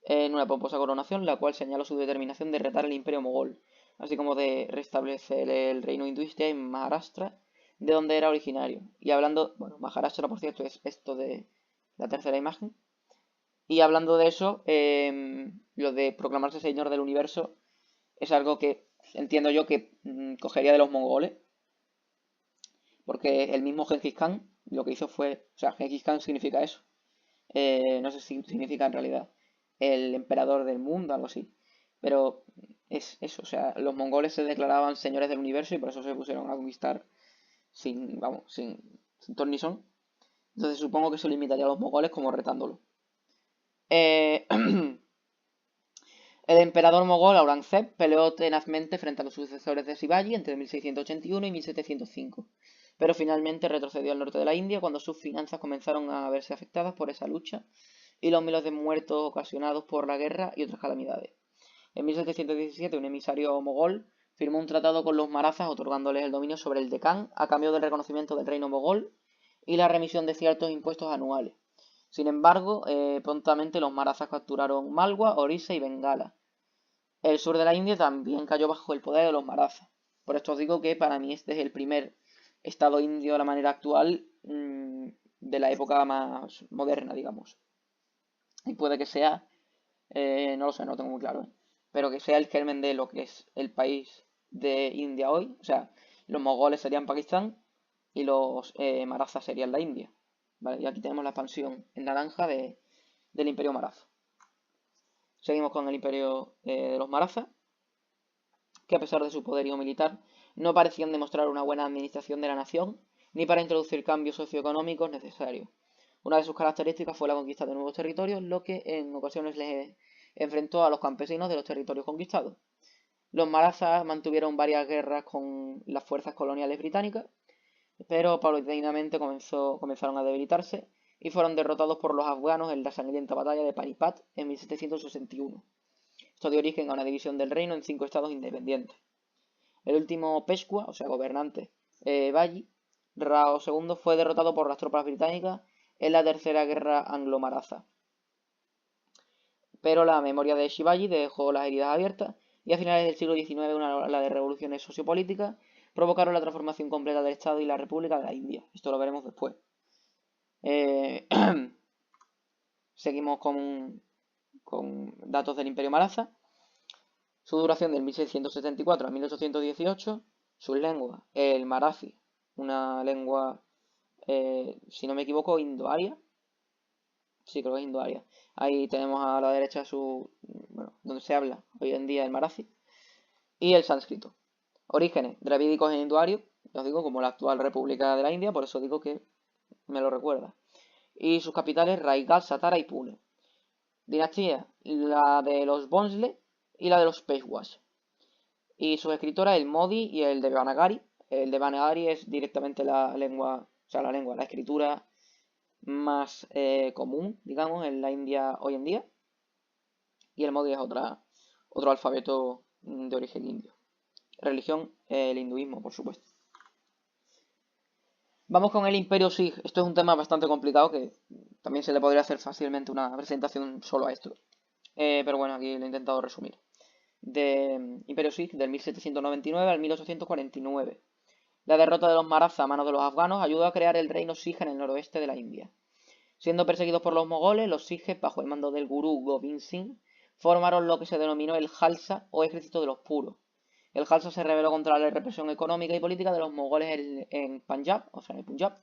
Speaker 1: en una pomposa coronación, la cual señaló su determinación de retar el imperio mogol, así como de restablecer el reino hinduista en Maharashtra, de donde era originario. Y hablando, bueno, Maharashtra, por cierto, es esto de la tercera imagen. Y hablando de eso, lo de proclamarse Señor del Universo es algo que entiendo yo que cogería de los mongoles, porque el mismo Genghis Khan lo que hizo fue, o sea, Genghis Khan significa eso. No sé si significa en realidad el emperador del mundo, algo así. Pero es eso. O sea, los mongoles se declaraban señores del universo y por eso se pusieron a conquistar sin, vamos, sin ton ni son. Entonces supongo que eso limitaría a los mongoles como retándolo. Eh, El emperador mogol Aurangzeb peleó tenazmente frente a los sucesores de Shivaji entre 1681 y 1705, pero finalmente retrocedió al norte de la India cuando sus finanzas comenzaron a verse afectadas por esa lucha y los miles de muertos ocasionados por la guerra y otras calamidades. En 1717, un emisario mogol firmó un tratado con los marazas otorgándoles el dominio sobre el Decán a cambio del reconocimiento del reino mogol y la remisión de ciertos impuestos anuales. Sin embargo, prontamente los marazas capturaron Malwa, Orissa y Bengala. El sur de la India también cayó bajo el poder de los marazas. Por esto os digo que para mí este es el primer estado indio de la manera actual de la época más moderna, digamos. Y puede que sea, no lo sé, no lo tengo muy claro, pero que sea el germen de lo que es el país de India hoy. O sea, los mogoles serían Pakistán y los marazas serían la India. ¿Vale? Y aquí tenemos la expansión en naranja del imperio maratha. Seguimos con el imperio de los marazas, que a pesar de su poderío militar, no parecían demostrar una buena administración de la nación, ni para introducir cambios socioeconómicos necesarios. Una de sus características fue la conquista de nuevos territorios, lo que en ocasiones les enfrentó a los campesinos de los territorios conquistados. Los marazas mantuvieron varias guerras con las fuerzas coloniales británicas, pero paulatinamente comenzaron a debilitarse y fueron derrotados por los afganos en la sangrienta batalla de Panipat en 1761. Esto dio origen a una división del reino en 5 estados independientes. El último Peshwa, o sea, gobernante, Bayi, Rao II, fue derrotado por las tropas británicas en la tercera guerra anglo-maratha. Pero la memoria de Shivaji dejó las heridas abiertas y a finales del siglo XIX una ola de revoluciones sociopolíticas provocaron la transformación completa del Estado y la República de la India. Esto lo veremos después. Eh, seguimos con datos del Imperio Maratha. Su duración del 1674 a 1818. Sus lenguas, el marathi, una lengua, si no me equivoco, indoaria. Sí, creo que es indoaria. Ahí tenemos a la derecha bueno, donde se habla hoy en día el marathi. Y el sánscrito. Orígenes dravídicos en indoario, os digo, como la actual República de la India, por eso digo que me lo recuerda. Y sus capitales, Raigal, Satara y Pune. Dinastía, la de los Bonsle y la de los Peshwas. Y sus escritoras, el Modi y el Devanagari. El Devanagari es directamente la lengua, o sea, la escritura más común, digamos, en la India hoy en día. Y el Modi es otro alfabeto de origen indio. Religión, el hinduismo, por supuesto. Vamos con el Imperio Sikh. Esto es un tema bastante complicado que también se le podría hacer fácilmente una presentación solo a esto. Pero bueno, aquí lo he intentado resumir. De Imperio Sikh del 1799 al 1849. La derrota de los Maratha a manos de los afganos ayudó a crear el reino Sikh en el noroeste de la India. Siendo perseguidos por los mogoles, los Sikhes, bajo el mando del gurú Gobind Singh, formaron lo que se denominó el Khalsa o ejército de los puros. El Khalsa se rebeló contra la represión económica y política de los mogoles en Punjab, o sea, en el Punjab,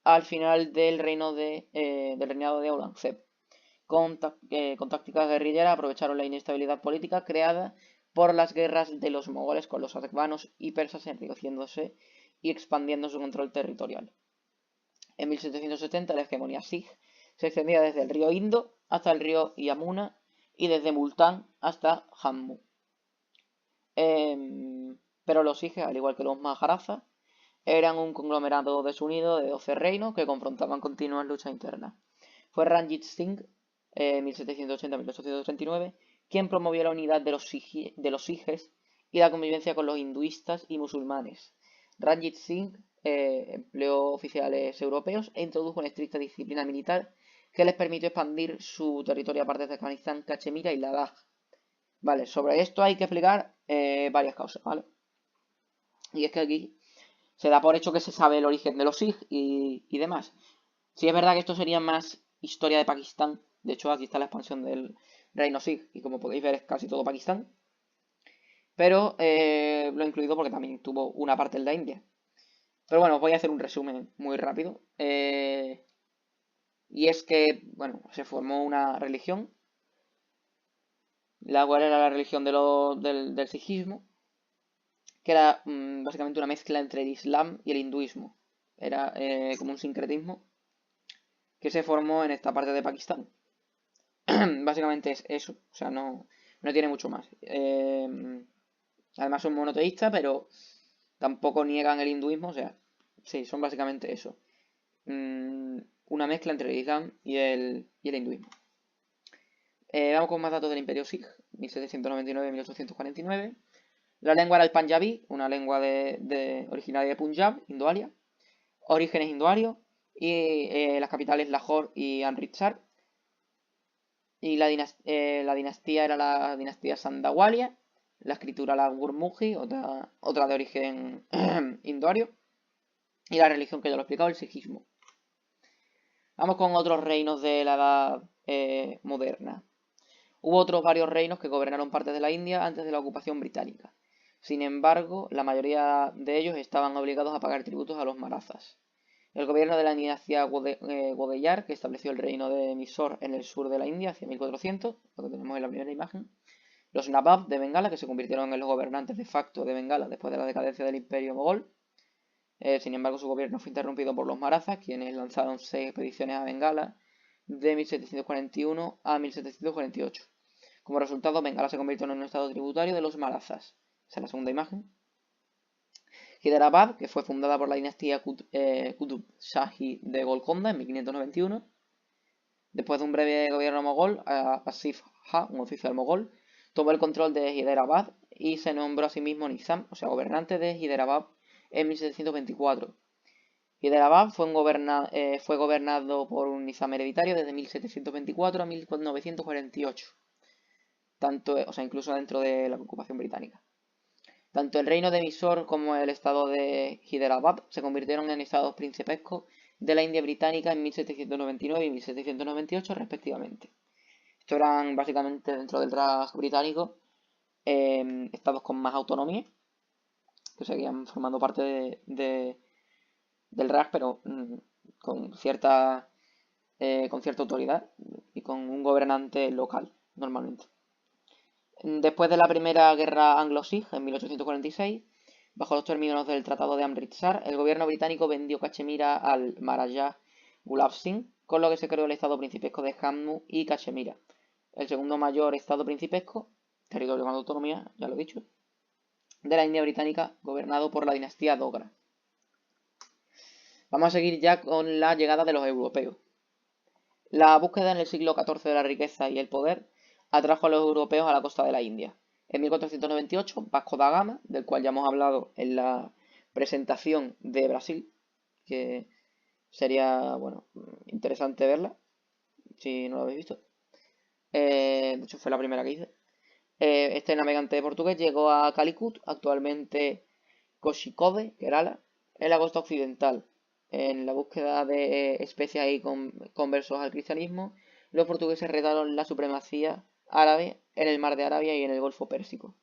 Speaker 1: al final del reinado de Aurangzeb. Con tácticas guerrilleras aprovecharon la inestabilidad política creada por las guerras de los mogoles con los afganos y persas, enriqueciéndose y expandiendo su control territorial. En 1770 la hegemonía Sikh se extendía desde el río Indo hasta el río Yamuna y desde Multán hasta Jammu. Pero los Sikhs, al igual que los Maharazas, eran un conglomerado desunido de 12 reinos que confrontaban continuas luchas internas. Fue Ranjit Singh, 1780-1839, quien promovió la unidad de los Sijes y la convivencia con los hinduistas y musulmanes. Ranjit Singh empleó oficiales europeos e introdujo una estricta disciplina militar que les permitió expandir su territorio a partes de Afganistán, Cachemira y Ladakh. Vale, sobre esto hay que explicar varias causas, ¿vale? Y es que aquí se da por hecho que se sabe el origen de los Sikh y demás. Sí es verdad que esto sería más historia de Pakistán. De hecho, aquí está la expansión del reino Sikh y como podéis ver es casi todo Pakistán. Pero lo he incluido porque también tuvo una parte en la India. Pero bueno, os voy a hacer un resumen muy rápido. Y es que, bueno, se formó una religión la cual era la religión del sijismo, que era básicamente una mezcla entre el Islam y el hinduismo. Era como un sincretismo que se formó en esta parte de Pakistán. Básicamente es eso, o sea, no tiene mucho más. Además son monoteístas, pero tampoco niegan el hinduismo, o sea, sí, son básicamente eso. Una mezcla entre el Islam y el hinduismo. Vamos con más datos del Imperio Sikh, 1799-1849. La lengua era el Panjabí, una lengua originaria de Punjab, Indoaria. Orígenes hinduarios. Y las capitales Lahore y Amritsar. Y la dinastía era la dinastía Sandawalia. La escritura la Gurmukhi, otra de origen hinduario. Y la religión que ya lo he explicado, el sijismo. Vamos con otros reinos de la edad moderna. Hubo otros varios reinos que gobernaron partes de la India antes de la ocupación británica. Sin embargo, la mayoría de ellos estaban obligados a pagar tributos a los marazas. El gobierno de la dinastía Wodeyar, que estableció el reino de Mysore en el sur de la India hacia 1400, lo que tenemos en la primera imagen. Los Nawab de Bengala, que se convirtieron en los gobernantes de facto de Bengala después de la decadencia del imperio mogol. Sin embargo, su gobierno fue interrumpido por los marazas, quienes lanzaron 6 expediciones a Bengala de 1741 a 1748. Como resultado, Bengala se convirtió en un estado tributario de los marazas. Esa es la segunda imagen. Hyderabad, que fue fundada por la dinastía Qutub Shahi de Golconda en 1591. Después de un breve gobierno mogol, Asif Jah, un oficial mogol, tomó el control de Hyderabad y se nombró a sí mismo Nizam, o sea, gobernante de Hyderabad en 1724. Hyderabad fue gobernado por un nizam hereditario desde 1724 a 1948. O sea, incluso dentro de la ocupación británica. Tanto el reino de Mysore como el estado de Hyderabad se convirtieron en estados principescos de la India británica en 1799 y 1798 respectivamente. Estos eran básicamente dentro del Raj británico estados con más autonomía, que seguían formando parte del Raj, pero con cierta autoridad y con un gobernante local, normalmente. Después de la primera guerra anglo-sig en 1846, bajo los términos del Tratado de Amritsar, el gobierno británico vendió Cachemira al Maharaja Gulab Singh, con lo que se creó el estado principesco de Jammu y Cachemira, el segundo mayor estado principesco, territorio con autonomía, ya lo he dicho, de la India británica, gobernado por la dinastía Dogra. Vamos a seguir ya con la llegada de los europeos. La búsqueda en el siglo XIV de la riqueza y el poder atrajo a los europeos a la costa de la India. En 1498, Vasco da Gama, del cual ya hemos hablado en la presentación de Brasil, que sería, bueno, interesante verla, si no lo habéis visto. De hecho, fue la primera que hice. Este navegante portugués llegó a Calicut, actualmente Coxicode, Kerala, en la costa occidental. En la búsqueda de especias y conversos al cristianismo, los portugueses retaron la supremacía árabe en el mar de Arabia y en el Golfo Pérsico.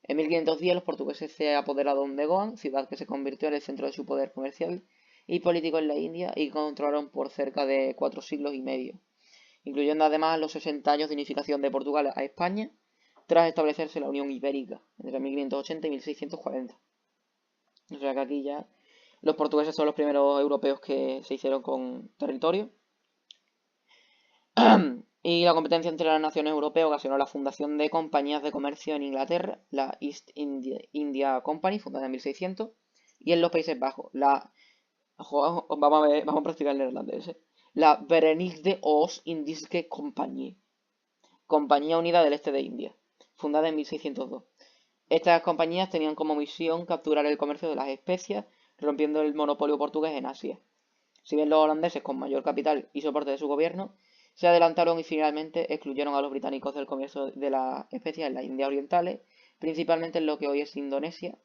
Speaker 1: En 1510 los portugueses se apoderaron de Goa, ciudad que se convirtió en el centro de su poder comercial y político en la India y controlaron por cerca de 4 siglos y medio, incluyendo además los 60 años de unificación de Portugal a España tras establecerse la Unión Ibérica entre 1580 y 1640. O sea que aquí ya los portugueses son los primeros europeos que se hicieron con territorio. Y la competencia entre las naciones europeas ocasionó la fundación de compañías de comercio en Inglaterra, la East India Company, fundada en 1600, y en los Países Bajos, vamos a practicar el neerlandés, la Verenigde Oost-Indische Compagnie, Compañía Unida del Este de India, fundada en 1602. Estas compañías tenían como misión capturar el comercio de las especias, rompiendo el monopolio portugués en Asia. Si bien los holandeses, con mayor capital y soporte de su gobierno, se adelantaron y finalmente excluyeron a los británicos del comercio de las especias en las Indias Orientales, principalmente en lo que hoy es Indonesia.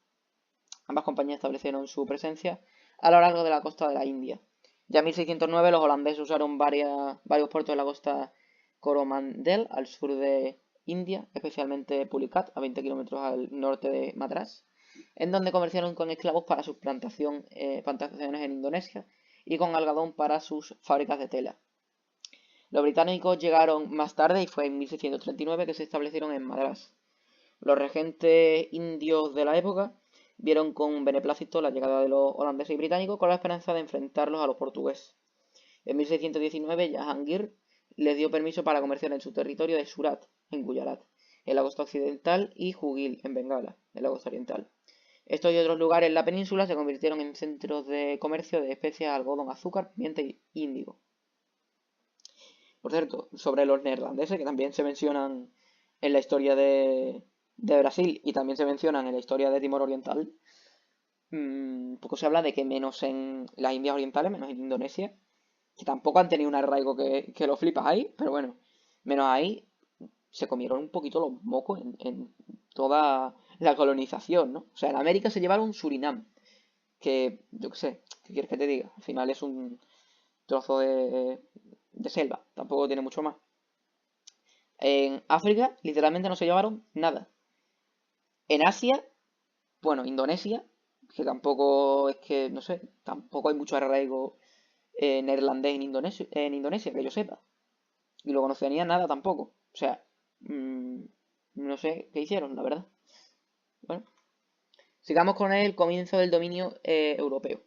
Speaker 1: Ambas compañías establecieron su presencia a lo largo de la costa de la India. Ya en 1609 los holandeses usaron varios puertos de la costa Coromandel, al sur de India, especialmente Pulicat, a 20 kilómetros al norte de Madrás, en donde comerciaron con esclavos para sus plantaciones en Indonesia y con algodón para sus fábricas de tela. Los británicos llegaron más tarde y fue en 1639 que se establecieron en Madrás. Los regentes indios de la época vieron con beneplácito la llegada de los holandeses y británicos con la esperanza de enfrentarlos a los portugueses. En 1619 Jahangir les dio permiso para comerciar en su territorio de Surat, en Gujarat, en la costa occidental, y Jugil, en Bengala, en la costa oriental. Estos y otros lugares en la península se convirtieron en centros de comercio de especias, algodón, azúcar, pimienta y índigo. Por cierto, sobre los neerlandeses, que también se mencionan en la historia de Brasil y también se mencionan en la historia de Timor Oriental, poco se habla de que menos en las Indias Orientales, menos en Indonesia, que tampoco han tenido un arraigo que lo flipas ahí, pero bueno, menos ahí se comieron un poquito los mocos en toda la colonización, ¿no? O sea, en América se llevaron Surinam, que yo qué sé, ¿qué quieres que te diga? Al final es un trozo de selva, tampoco tiene mucho más. En África, literalmente no se llevaron nada. En Asia, bueno, Indonesia, que tampoco es que, no sé, tampoco hay mucho arraigo neerlandés en Indonesia, que yo sepa. Y luego no Oceanía nada tampoco. O sea, no sé qué hicieron, la verdad. Bueno, sigamos con el comienzo del dominio europeo.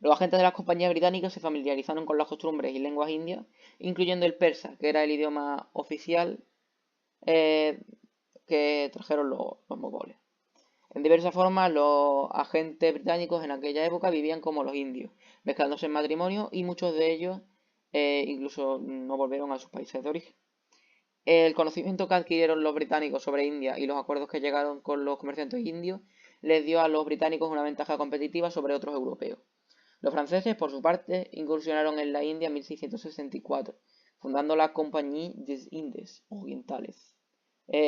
Speaker 1: Los agentes de las compañías británicas se familiarizaron con las costumbres y lenguas indias, incluyendo el persa, que era el idioma oficial eh, que trajeron los mongoles. En diversas formas, los agentes británicos en aquella época vivían como los indios, mezclándose en matrimonio, y muchos de ellos incluso no volvieron a sus países de origen. El conocimiento que adquirieron los británicos sobre India y los acuerdos que llegaron con los comerciantes indios les dio a los británicos una ventaja competitiva sobre otros europeos. Los franceses, por su parte, incursionaron en la India en 1664, fundando la Compagnie des Indes Orientales,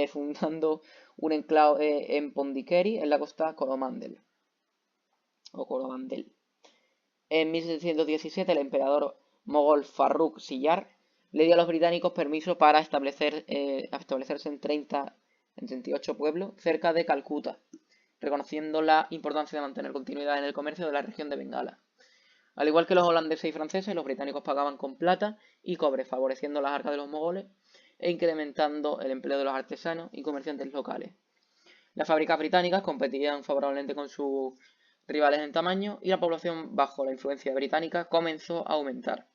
Speaker 1: fundando un enclave en Pondicherry, en la costa Coromandel. En 1717, el emperador mogol Farrukh Siyar le dio a los británicos permiso para establecerse en 38 pueblos cerca de Calcuta, reconociendo la importancia de mantener continuidad en el comercio de la región de Bengala. Al igual que los holandeses y franceses, los británicos pagaban con plata y cobre, favoreciendo las arcas de los mogoles e incrementando el empleo de los artesanos y comerciantes locales. Las fábricas británicas competían favorablemente con sus rivales en tamaño y la población, bajo la influencia británica, comenzó a aumentar.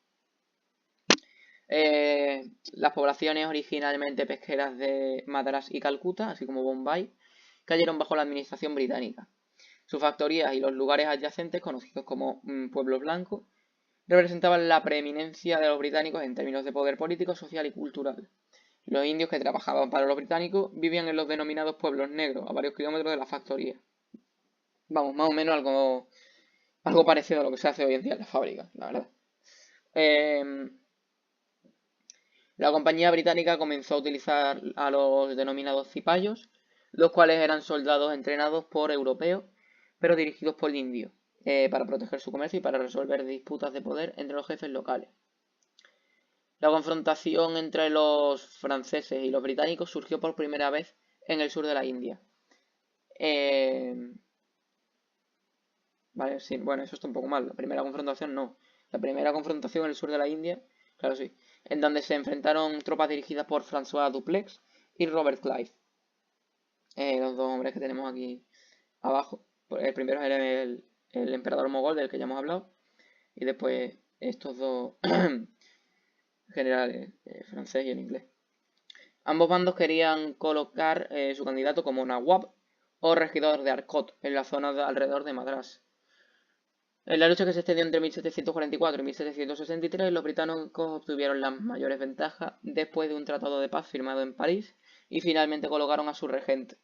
Speaker 1: Las poblaciones originalmente pesqueras de Madrás y Calcuta, así como Bombay, cayeron bajo la administración británica. Sus factorías y los lugares adyacentes, conocidos como pueblos blancos, representaban la preeminencia de los británicos en términos de poder político, social y cultural. Los indios que trabajaban para los británicos vivían en los denominados pueblos negros, a varios kilómetros de la factoría. Vamos, más o menos algo parecido a lo que se hace hoy en día en las fábricas, la verdad. La compañía británica comenzó a utilizar a los denominados cipayos, los cuales eran soldados entrenados por europeos, pero dirigidos por indios, para proteger su comercio y para resolver disputas de poder entre los jefes locales. La confrontación entre los franceses y los británicos surgió por primera vez en el sur de la India. Vale, sí, bueno, eso está un poco mal. La primera confrontación no. La primera confrontación en el sur de la India, claro sí, en donde se enfrentaron tropas dirigidas por François Dupleix y Robert Clive. Los dos hombres que tenemos aquí abajo. El primero es el emperador mogol del que ya hemos hablado. Y después estos dos generales, el francés y el inglés. Ambos bandos querían colocar su candidato como Nawab o regidor de Arcot, en la zona alrededor de Madrás. En la lucha que se extendió entre 1744 y 1763, los británicos obtuvieron las mayores ventajas después de un tratado de paz firmado en París y finalmente colocaron a su regente.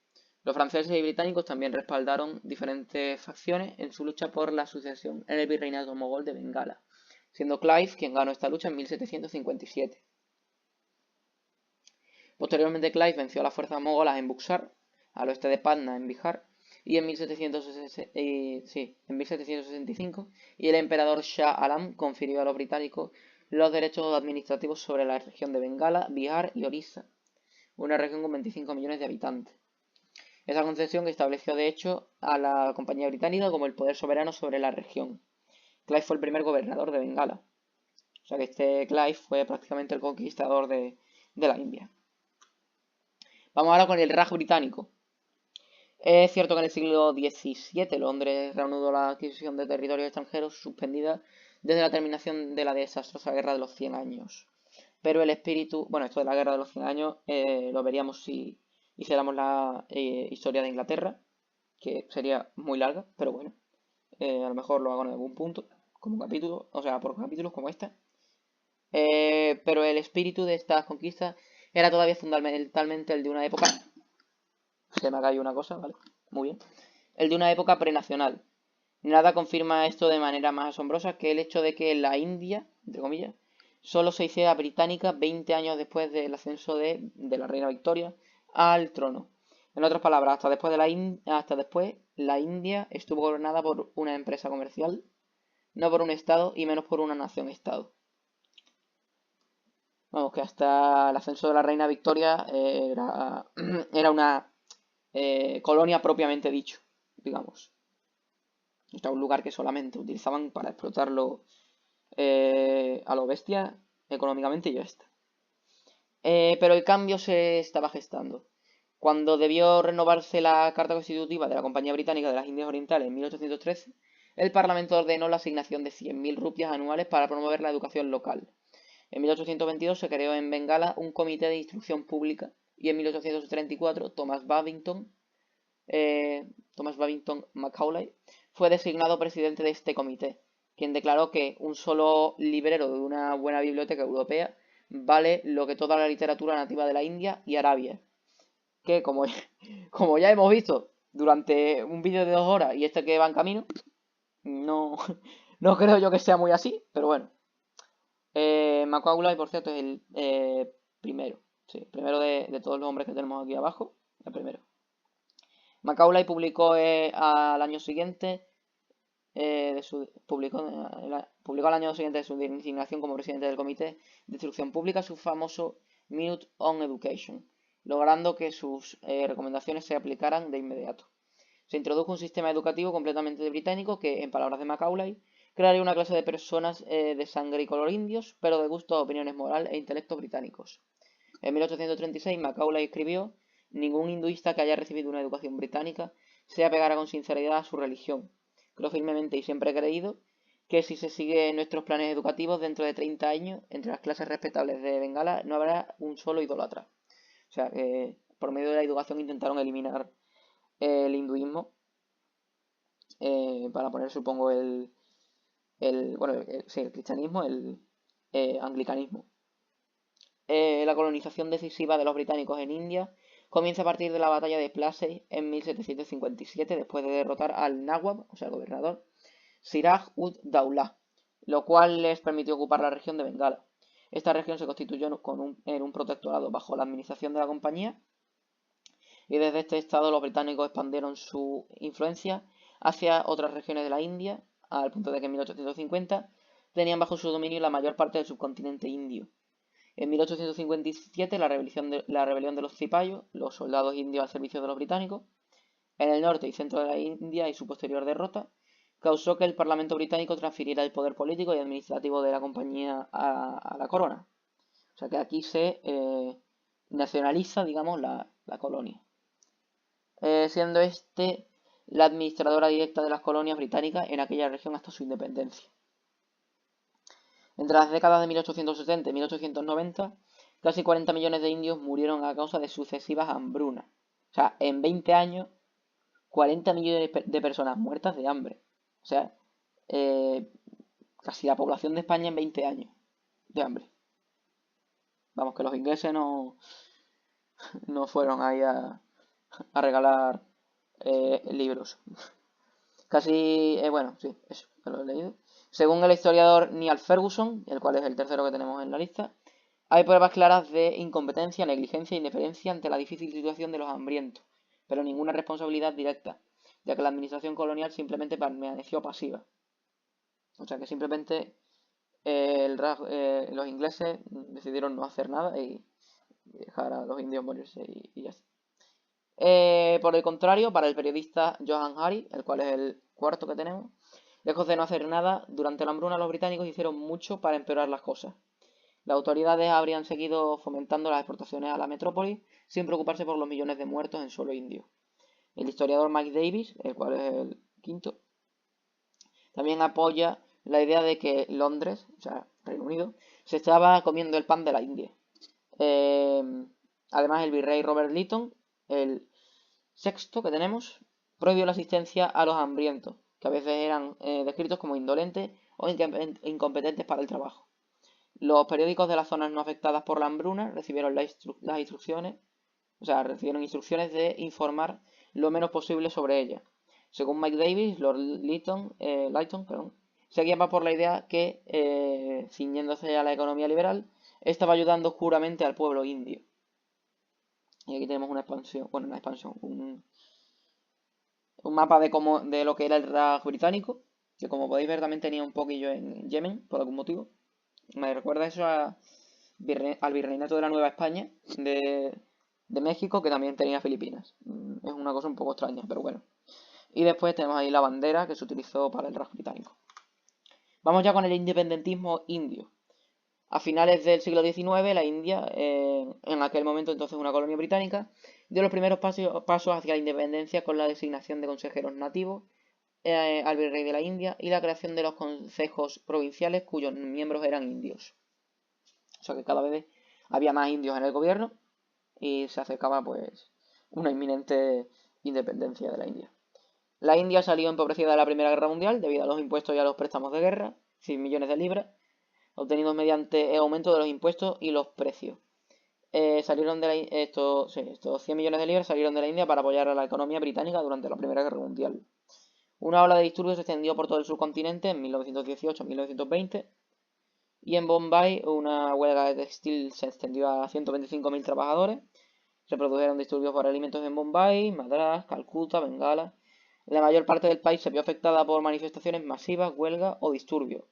Speaker 1: Los franceses y británicos también respaldaron diferentes facciones en su lucha por la sucesión en el virreinato mogol de Bengala, siendo Clive quien ganó esta lucha en 1757. Posteriormente Clive venció a las fuerzas mogolas en Buxar, al oeste de Patna, en Bihar, y en 1765, y el emperador Shah Alam confirió a los británicos los derechos administrativos sobre la región de Bengala, Bihar y Orissa, una región con 25 millones de habitantes. Esa concesión estableció de hecho a la compañía británica como el poder soberano sobre la región. Clive fue el primer gobernador de Bengala. O sea que este Clive fue prácticamente el conquistador de la India. Vamos ahora con el Raj británico. Es cierto que en el siglo XVII Londres reanudó la adquisición de territorios extranjeros suspendida desde la terminación de la desastrosa Guerra de los 100 años. Pero el espíritu, bueno, esto de la Guerra de los 100 años lo veríamos si hiciéramos la historia de Inglaterra, que sería muy larga, pero bueno, a lo mejor lo hago en algún punto, como capítulo, o sea, por capítulos como esta. Pero el espíritu de estas conquistas era todavía fundamentalmente el de una época. Se me ha caído una cosa, ¿vale? Muy bien. El de una época prenacional. Nada confirma esto de manera más asombrosa que el hecho de que la India, entre comillas, solo se hiciera británica 20 años después del ascenso de la reina Victoria al trono. En otras palabras, hasta después la India estuvo gobernada por una empresa comercial, no por un estado y menos por una nación-estado. Vamos, que hasta el ascenso de la reina Victoria era una colonia propiamente dicho, digamos. Era un lugar que solamente utilizaban para explotarlo a lo bestia económicamente y ya está. Pero el cambio se estaba gestando. Cuando debió renovarse la Carta Constitutiva de la Compañía Británica de las Indias Orientales en 1813, el Parlamento ordenó la asignación de 100.000 rupias anuales para promover la educación local. En 1822 se creó en Bengala un comité de instrucción pública y en 1834 Thomas Babington Macaulay fue designado presidente de este comité, quien declaró que un solo librero de una buena biblioteca europea vale lo que toda la literatura nativa de la India y Arabia, que como ya hemos visto durante un vídeo de 2 horas y este que va en camino, no, no creo yo que sea muy así, pero bueno. Macaulay, por cierto, es el primero, sí, primero de todos los hombres que tenemos aquí abajo, el primero. Macaulay publicó al año siguiente publicó al año siguiente de su designación como presidente del Comité de Instrucción Pública su famoso Minute on Education, logrando que sus recomendaciones se aplicaran de inmediato. Se introdujo un sistema educativo completamente británico que, en palabras de Macaulay, crearía una clase de personas de sangre y color indios, pero de gustos, opiniones moral e intelectos británicos. En 1836 Macaulay escribió: ningún hinduista que haya recibido una educación británica se apegará con sinceridad a su religión. Creo firmemente y siempre he creído que si se siguen nuestros planes educativos dentro de 30 años, entre las clases respetables de Bengala no habrá un solo idólatra. O sea que por medio de la educación intentaron eliminar el hinduismo para poner, supongo, sí, el cristianismo, el anglicanismo. La colonización decisiva de los británicos en India comienza a partir de la batalla de Plassey en 1757, después de derrotar al Nawab, o sea, el gobernador, Siraj-ud-Daulah, lo cual les permitió ocupar la región de Bengala. Esta región se constituyó en un protectorado bajo la administración de la compañía y desde este estado los británicos expandieron su influencia hacia otras regiones de la India, al punto de que en 1850 tenían bajo su dominio la mayor parte del subcontinente indio. En 1857 la rebelión de los cipayos, los soldados indios al servicio de los británicos, en el norte y centro de la India y su posterior derrota, causó que el Parlamento británico transfiriera el poder político y administrativo de la compañía a la corona. O sea que aquí se nacionaliza, digamos, la colonia. Siendo este la administradora directa de las colonias británicas en aquella región hasta su independencia. Entre las décadas de 1870 y 1890, casi 40 millones de indios murieron a causa de sucesivas hambrunas. O sea, en 20 años, 40 millones de personas muertas de hambre. O sea, casi la población de España en 20 años de hambre. Vamos, que los ingleses no fueron ahí a regalar libros. Casi, bueno, sí, eso, que lo he leído. Según el historiador Niall Ferguson, el cual es el tercero que tenemos en la lista, hay pruebas claras de incompetencia, negligencia e indiferencia ante la difícil situación de los hambrientos, pero ninguna responsabilidad directa, ya que la administración colonial simplemente permaneció pasiva. O sea que simplemente los ingleses decidieron no hacer nada y dejar a los indios morirse y ya está. Por el contrario, para el periodista Johann Hari, el cual es el cuarto que tenemos, Lejos de no hacer nada, durante la hambruna los británicos hicieron mucho para empeorar las cosas. Las autoridades habrían seguido fomentando las exportaciones a la metrópoli sin preocuparse por los millones de muertos en suelo indio. El historiador Mike Davis, el cual es el quinto, también apoya la idea de que Londres, o sea, Reino Unido, se estaba comiendo el pan de la India. Eh, Además, el virrey Robert Lytton, el sexto que tenemos, prohibió la asistencia a los hambrientos, que a veces eran descritos como indolentes o incompetentes para el trabajo. Los periódicos de las zonas no afectadas por la hambruna recibieron las instrucciones, o sea, recibieron instrucciones de informar lo menos posible sobre ella. Según Mike Davis, Lord Lytton, se guiaba por la idea que, ciñéndose a la economía liberal, estaba ayudando oscuramente al pueblo indio. Y aquí tenemos una expansión, un mapa de lo que era el Raj británico, que como podéis ver también tenía un poquillo en Yemen, por algún motivo. Me recuerda eso al virreinato de la Nueva España de México, que también tenía Filipinas. Es una cosa un poco extraña, pero bueno. Y después tenemos ahí la bandera que se utilizó para el Raj británico. Vamos ya con el independentismo indio. A finales del siglo XIX, la India, en aquel momento entonces una colonia británica, dio los primeros pasos hacia la independencia con la designación de consejeros nativos al virrey de la India y la creación de los consejos provinciales cuyos miembros eran indios. O sea que cada vez había más indios en el gobierno y se acercaba pues una inminente independencia de la India. La India salió empobrecida de la Primera Guerra Mundial debido a los impuestos y a los préstamos de guerra, 100 millones de libras, obtenidos mediante el aumento de los impuestos y los precios. Estos 100 millones de libras salieron de la India para apoyar a la economía británica durante la Primera Guerra Mundial. Una ola de disturbios se extendió por todo el subcontinente en 1918-1920 y en Bombay una huelga de textil se extendió a 125.000 trabajadores. Se produjeron disturbios por alimentos en Bombay, Madrás, Calcuta, Bengala. La mayor parte del país se vio afectada por manifestaciones masivas, huelgas o disturbios.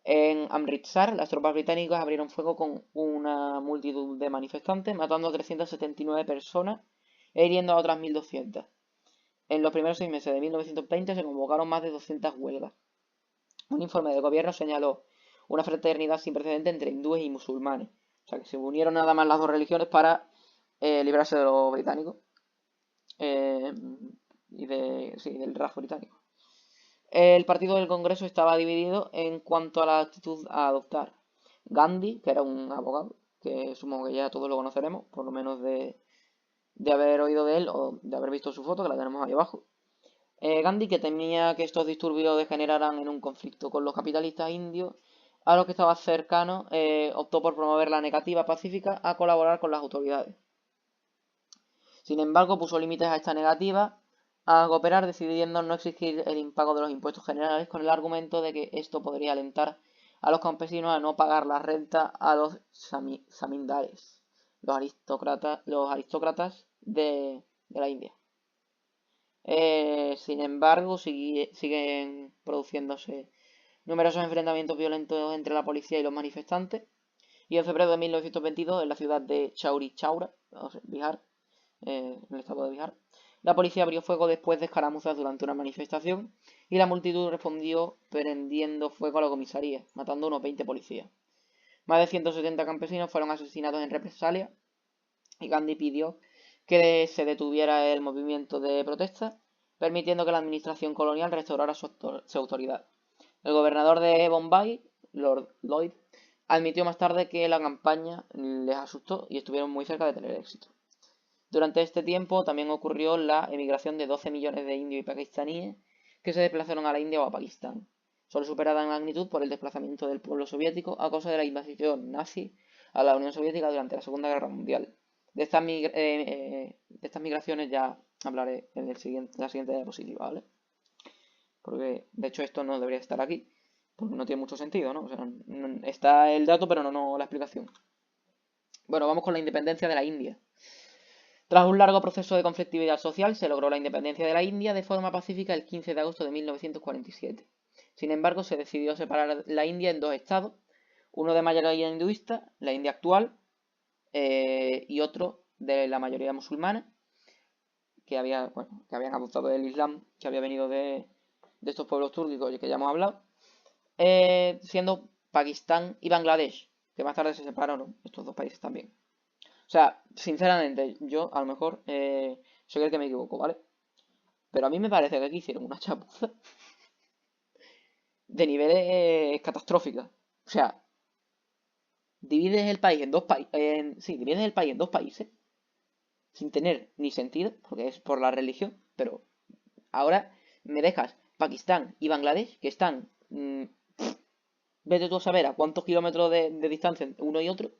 Speaker 1: En Amritsar, las tropas británicas abrieron fuego con una multitud de manifestantes, matando a 379 personas e hiriendo a otras 1.200. En los primeros 6 meses de 1920 se convocaron más de 200 huelgas. Un informe del gobierno señaló una fraternidad sin precedentes entre hindúes y musulmanes. O sea, que se unieron nada más las dos religiones para librarse de los británicos y del Raj británico. El partido del Congreso estaba dividido en cuanto a la actitud a adoptar. Gandhi, que era un abogado, que supongo que ya todos lo conoceremos, por lo menos de haber oído de él o de haber visto su foto, que la tenemos ahí abajo. Gandhi, que temía que estos disturbios degeneraran en un conflicto con los capitalistas indios, a los que estaba cercano, optó por promover la negativa pacífica a colaborar con las autoridades. Sin embargo, puso límites a esta negativa a cooperar, decidiendo no exigir el impago de los impuestos generales con el argumento de que esto podría alentar a los campesinos a no pagar la renta a los zamindares, los aristócratas de la India. Sin embargo, siguen produciéndose numerosos enfrentamientos violentos entre la policía y los manifestantes. Y en febrero de 1922, en la ciudad de Chauri Chaura, Bihar, en el estado de Bihar, la policía abrió fuego después de escaramuzas durante una manifestación y la multitud respondió prendiendo fuego a la comisaría, matando a unos 20 policías. Más de 170 campesinos fueron asesinados en represalia y Gandhi pidió que se detuviera el movimiento de protesta, permitiendo que la administración colonial restaurara su autoridad. El gobernador de Bombay, Lord Lloyd, admitió más tarde que la campaña les asustó y estuvieron muy cerca de tener éxito. Durante este tiempo también ocurrió la emigración de 12 millones de indios y pakistaníes que se desplazaron a la India o a Pakistán, solo superada en magnitud por el desplazamiento del pueblo soviético a causa de la invasión nazi a la Unión Soviética durante la Segunda Guerra Mundial. De estas migraciones ya hablaré en la siguiente diapositiva, ¿vale? Porque de hecho esto no debería estar aquí, porque no tiene mucho sentido, ¿no? O sea, está el dato pero no la explicación. Bueno, vamos con la independencia de la India. Tras un largo proceso de conflictividad social, se logró la independencia de la India de forma pacífica el 15 de agosto de 1947. Sin embargo, se decidió separar la India en dos estados, uno de mayoría hinduista, la India actual, y otro de la mayoría musulmana, que habían adoptado el Islam, que había venido de de estos pueblos túrquicos que ya hemos hablado, siendo Pakistán y Bangladesh, que más tarde se separaron, estos dos países también. O sea, sinceramente, yo a lo mejor soy el que me equivoco, ¿vale? Pero a mí me parece que aquí hicieron una chapuza de niveles catastróficas. O sea, divides el país en dos países, sí, divides el país en dos países sin tener ni sentido, porque es por la religión, pero ahora me dejas Pakistán y Bangladesh, que están, vete tú a saber a cuántos kilómetros de distancia entre uno y otro,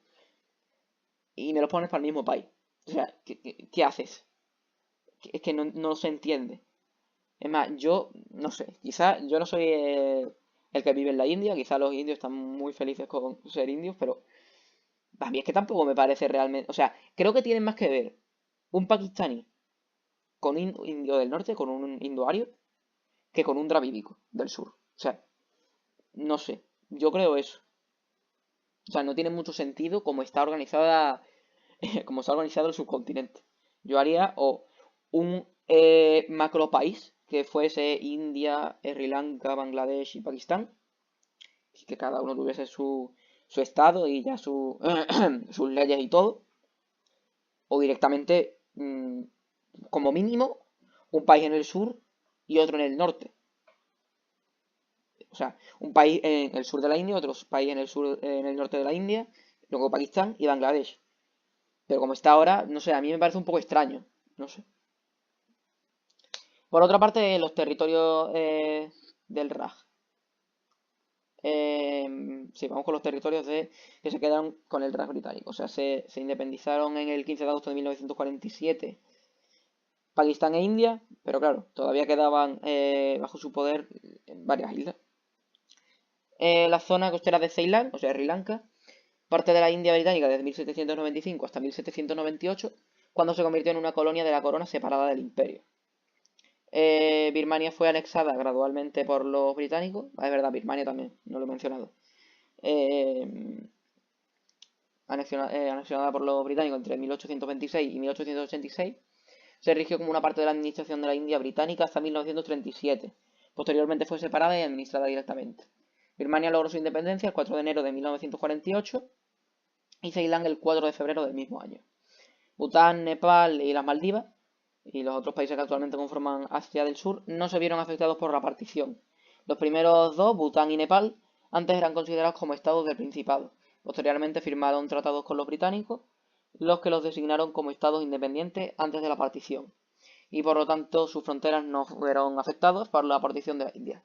Speaker 1: y me los pones para el mismo país. O sea, ¿qué haces? Es que no se entiende. Es más, yo no sé, quizá yo no soy el que vive en la India, quizá los indios están muy felices con ser indios, pero a mí es que tampoco me parece realmente, o sea, creo que tienen más que ver un pakistaní con un indio del norte, con un indoario, que con un dravídico del sur. O sea, no sé, yo creo eso. O sea, no tiene mucho sentido cómo está organizada, cómo está organizado el subcontinente. Yo haría o un macro país que fuese India, Sri Lanka, Bangladesh y Pakistán, y que cada uno tuviese su estado y ya sus leyes y todo, o directamente, como mínimo, un país en el sur y otro en el norte. O sea, un país en el sur de la India, otro país en el sur, en el norte de la India, luego Pakistán y Bangladesh. Pero como está ahora, no sé, a mí me parece un poco extraño. No sé. Por otra parte, los territorios del Raj. Sí, vamos con los territorios que se quedaron con el Raj británico. O sea, se independizaron en el 15 de agosto de 1947 Pakistán e India, pero claro, todavía quedaban bajo su poder varias islas. La zona costera de Ceilán, o sea, Sri Lanka, parte de la India británica desde 1795 hasta 1798, cuando se convirtió en una colonia de la corona separada del imperio. Birmania fue anexada gradualmente por los británicos. Es verdad, Birmania también, no lo he mencionado. Eh, anexionada por los británicos entre 1826 y 1886. Se rigió como una parte de la administración de la India británica hasta 1937. Posteriormente fue separada y administrada directamente. Birmania logró su independencia el 4 de enero de 1948 y Ceilán el 4 de febrero del mismo año. Bután, Nepal y las Maldivas y los otros países que actualmente conforman Asia del Sur no se vieron afectados por la partición. Los primeros dos, Bután y Nepal, antes eran considerados como estados del Principado. Posteriormente firmaron tratados con los británicos, los que los designaron como estados independientes antes de la partición, y por lo tanto sus fronteras no fueron afectadas por la partición de la India.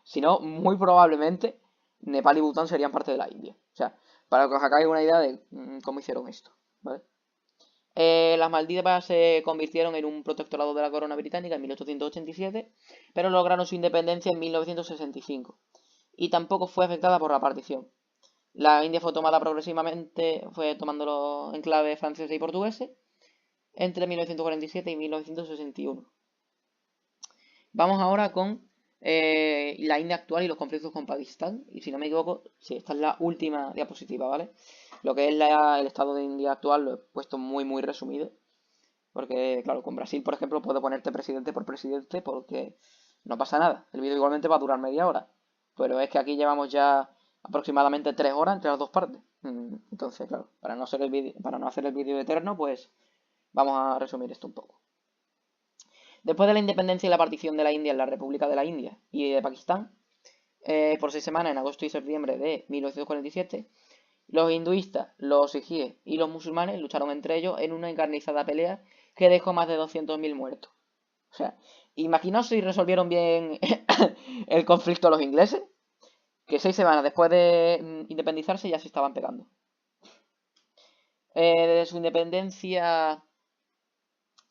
Speaker 1: Si no, muy probablemente Nepal y Bután serían parte de la India. O sea, para que os hagáis una idea de cómo hicieron esto, ¿vale? Las Maldivas se convirtieron en un protectorado de la corona británica en 1887, pero lograron su independencia en 1965 y tampoco fue afectada por la partición. La India fue tomada progresivamente, fue tomando los enclaves franceses y portugueses entre 1947 y 1961. Vamos ahora con la India actual y los conflictos con Pakistán. Y si no me equivoco, sí, esta es la última diapositiva, ¿vale? Lo que es el estado de India actual lo he puesto muy, muy resumido. Porque, claro, con Brasil, por ejemplo, puedo ponerte presidente por presidente porque no pasa nada. El vídeo igualmente va a durar media hora. Pero es que aquí llevamos ya aproximadamente 3 horas entre las dos partes. Entonces, claro, para no hacer el vídeo eterno, pues vamos a resumir esto un poco. Después de la independencia y la partición de la India en la República de la India y de Pakistán, por 6 semanas en agosto y septiembre de 1947, los hinduistas, los sijíes y los musulmanes lucharon entre ellos en una encarnizada pelea que dejó más de 200.000 muertos. O sea, imaginaos si resolvieron bien el conflicto los ingleses, que 6 semanas después de independizarse ya se estaban pegando. Desde su independencia,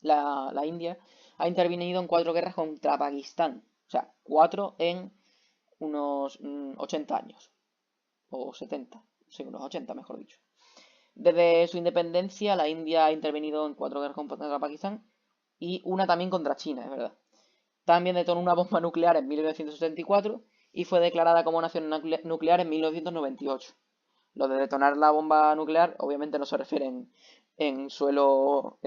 Speaker 1: la India ha intervenido en 4 guerras contra Pakistán. O sea, 4 en unos 80 años. O 70. Sí, unos 80, mejor dicho. Desde su independencia, la India ha intervenido en 4 guerras contra Pakistán y una también contra China, es verdad. También detonó una bomba nuclear en 1964 y fue declarada como nación nuclear en 1998. Lo de detonar la bomba nuclear obviamente no se refiere en suelo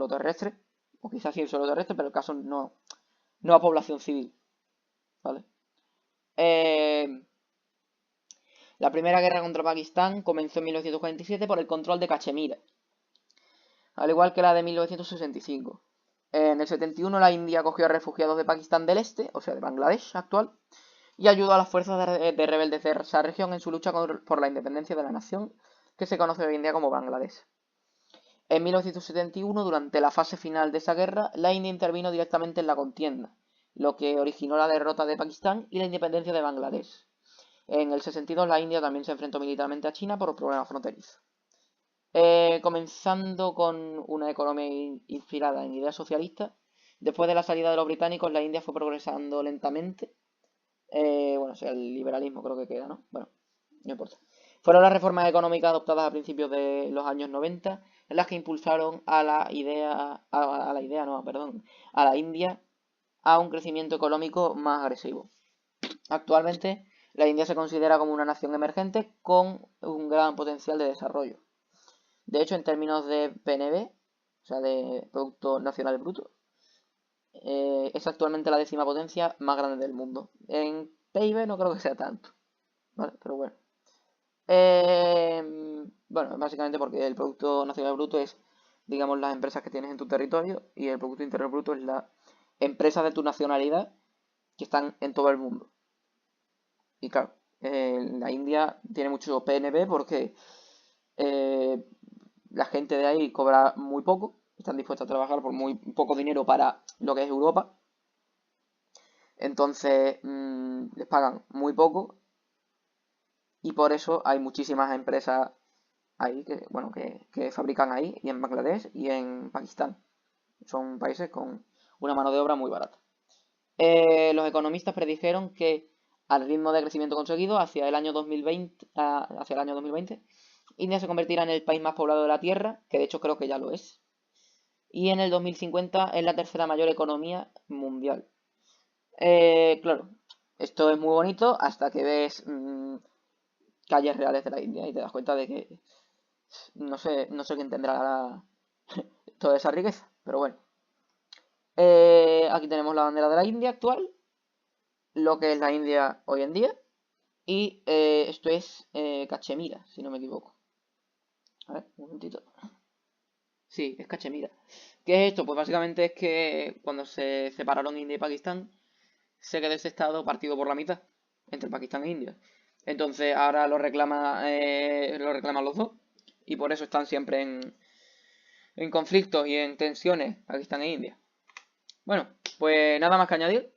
Speaker 1: terrestre, o quizás sí suelo terrestre, pero el caso no a población civil, ¿vale? Eh, la primera guerra contra Pakistán comenzó en 1947 por el control de Cachemira, al igual que la de 1965. En el 71 la India acogió a refugiados de Pakistán del Este, o sea, de Bangladesh actual, y ayudó a las fuerzas de rebeldes de esa región en su lucha por la independencia de la nación, que se conoce hoy en día como Bangladesh. En 1971, durante la fase final de esa guerra, la India intervino directamente en la contienda, lo que originó la derrota de Pakistán y la independencia de Bangladesh. En el 62, la India también se enfrentó militarmente a China por problemas fronterizos. Comenzando con una economía inspirada en ideas socialistas, después de la salida de los británicos, la India fue progresando lentamente. Bueno, o sea, el liberalismo creo que queda, ¿no? Bueno, no importa. Fueron las reformas económicas adoptadas a principios de los años 90 en las que impulsaron a la India a un crecimiento económico más agresivo. Actualmente, la India se considera como una nación emergente con un gran potencial de desarrollo. De hecho, en términos de PNB, o sea, de Producto Nacional Bruto, es actualmente la 10ª potencia más grande del mundo. En PIB no creo que sea tanto, ¿vale? Pero bueno. Bueno, básicamente porque el Producto Nacional Bruto es, digamos, las empresas que tienes en tu territorio y el Producto Interior Bruto es las empresas de tu nacionalidad que están en todo el mundo. Y claro, la India tiene mucho PNB porque eh, la gente de ahí cobra muy poco, están dispuestos a trabajar por muy poco dinero para lo que es Europa. Entonces les pagan muy poco y por eso hay muchísimas empresas ahí que, bueno, que fabrican ahí y en Bangladesh y en Pakistán. Son países con una mano de obra muy barata. Los economistas predijeron que al ritmo de crecimiento conseguido hacia el año 2020, India se convertirá en el país más poblado de la Tierra, que de hecho creo que ya lo es, y en el 2050 es la tercera mayor economía mundial. Claro, esto es muy bonito hasta que ves calles reales de la India y te das cuenta de que no sé quién tendrá toda esa riqueza, pero bueno. Aquí tenemos la bandera de la India actual, lo que es la India hoy en día, y esto es Cachemira, si no me equivoco. A ver, un momentito. Sí, es Cachemira. ¿Qué es esto? Pues básicamente es que cuando se separaron India y Pakistán, se quedó ese estado partido por la mitad, entre Pakistán e India. Entonces ahora lo reclaman los dos, y por eso están siempre en conflictos y en tensiones Pakistán e India. Bueno, pues nada más que añadir.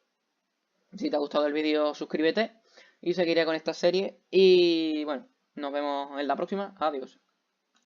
Speaker 1: Si te ha gustado el vídeo, suscríbete y seguiré con esta serie. Y bueno, nos vemos en la próxima. Adiós.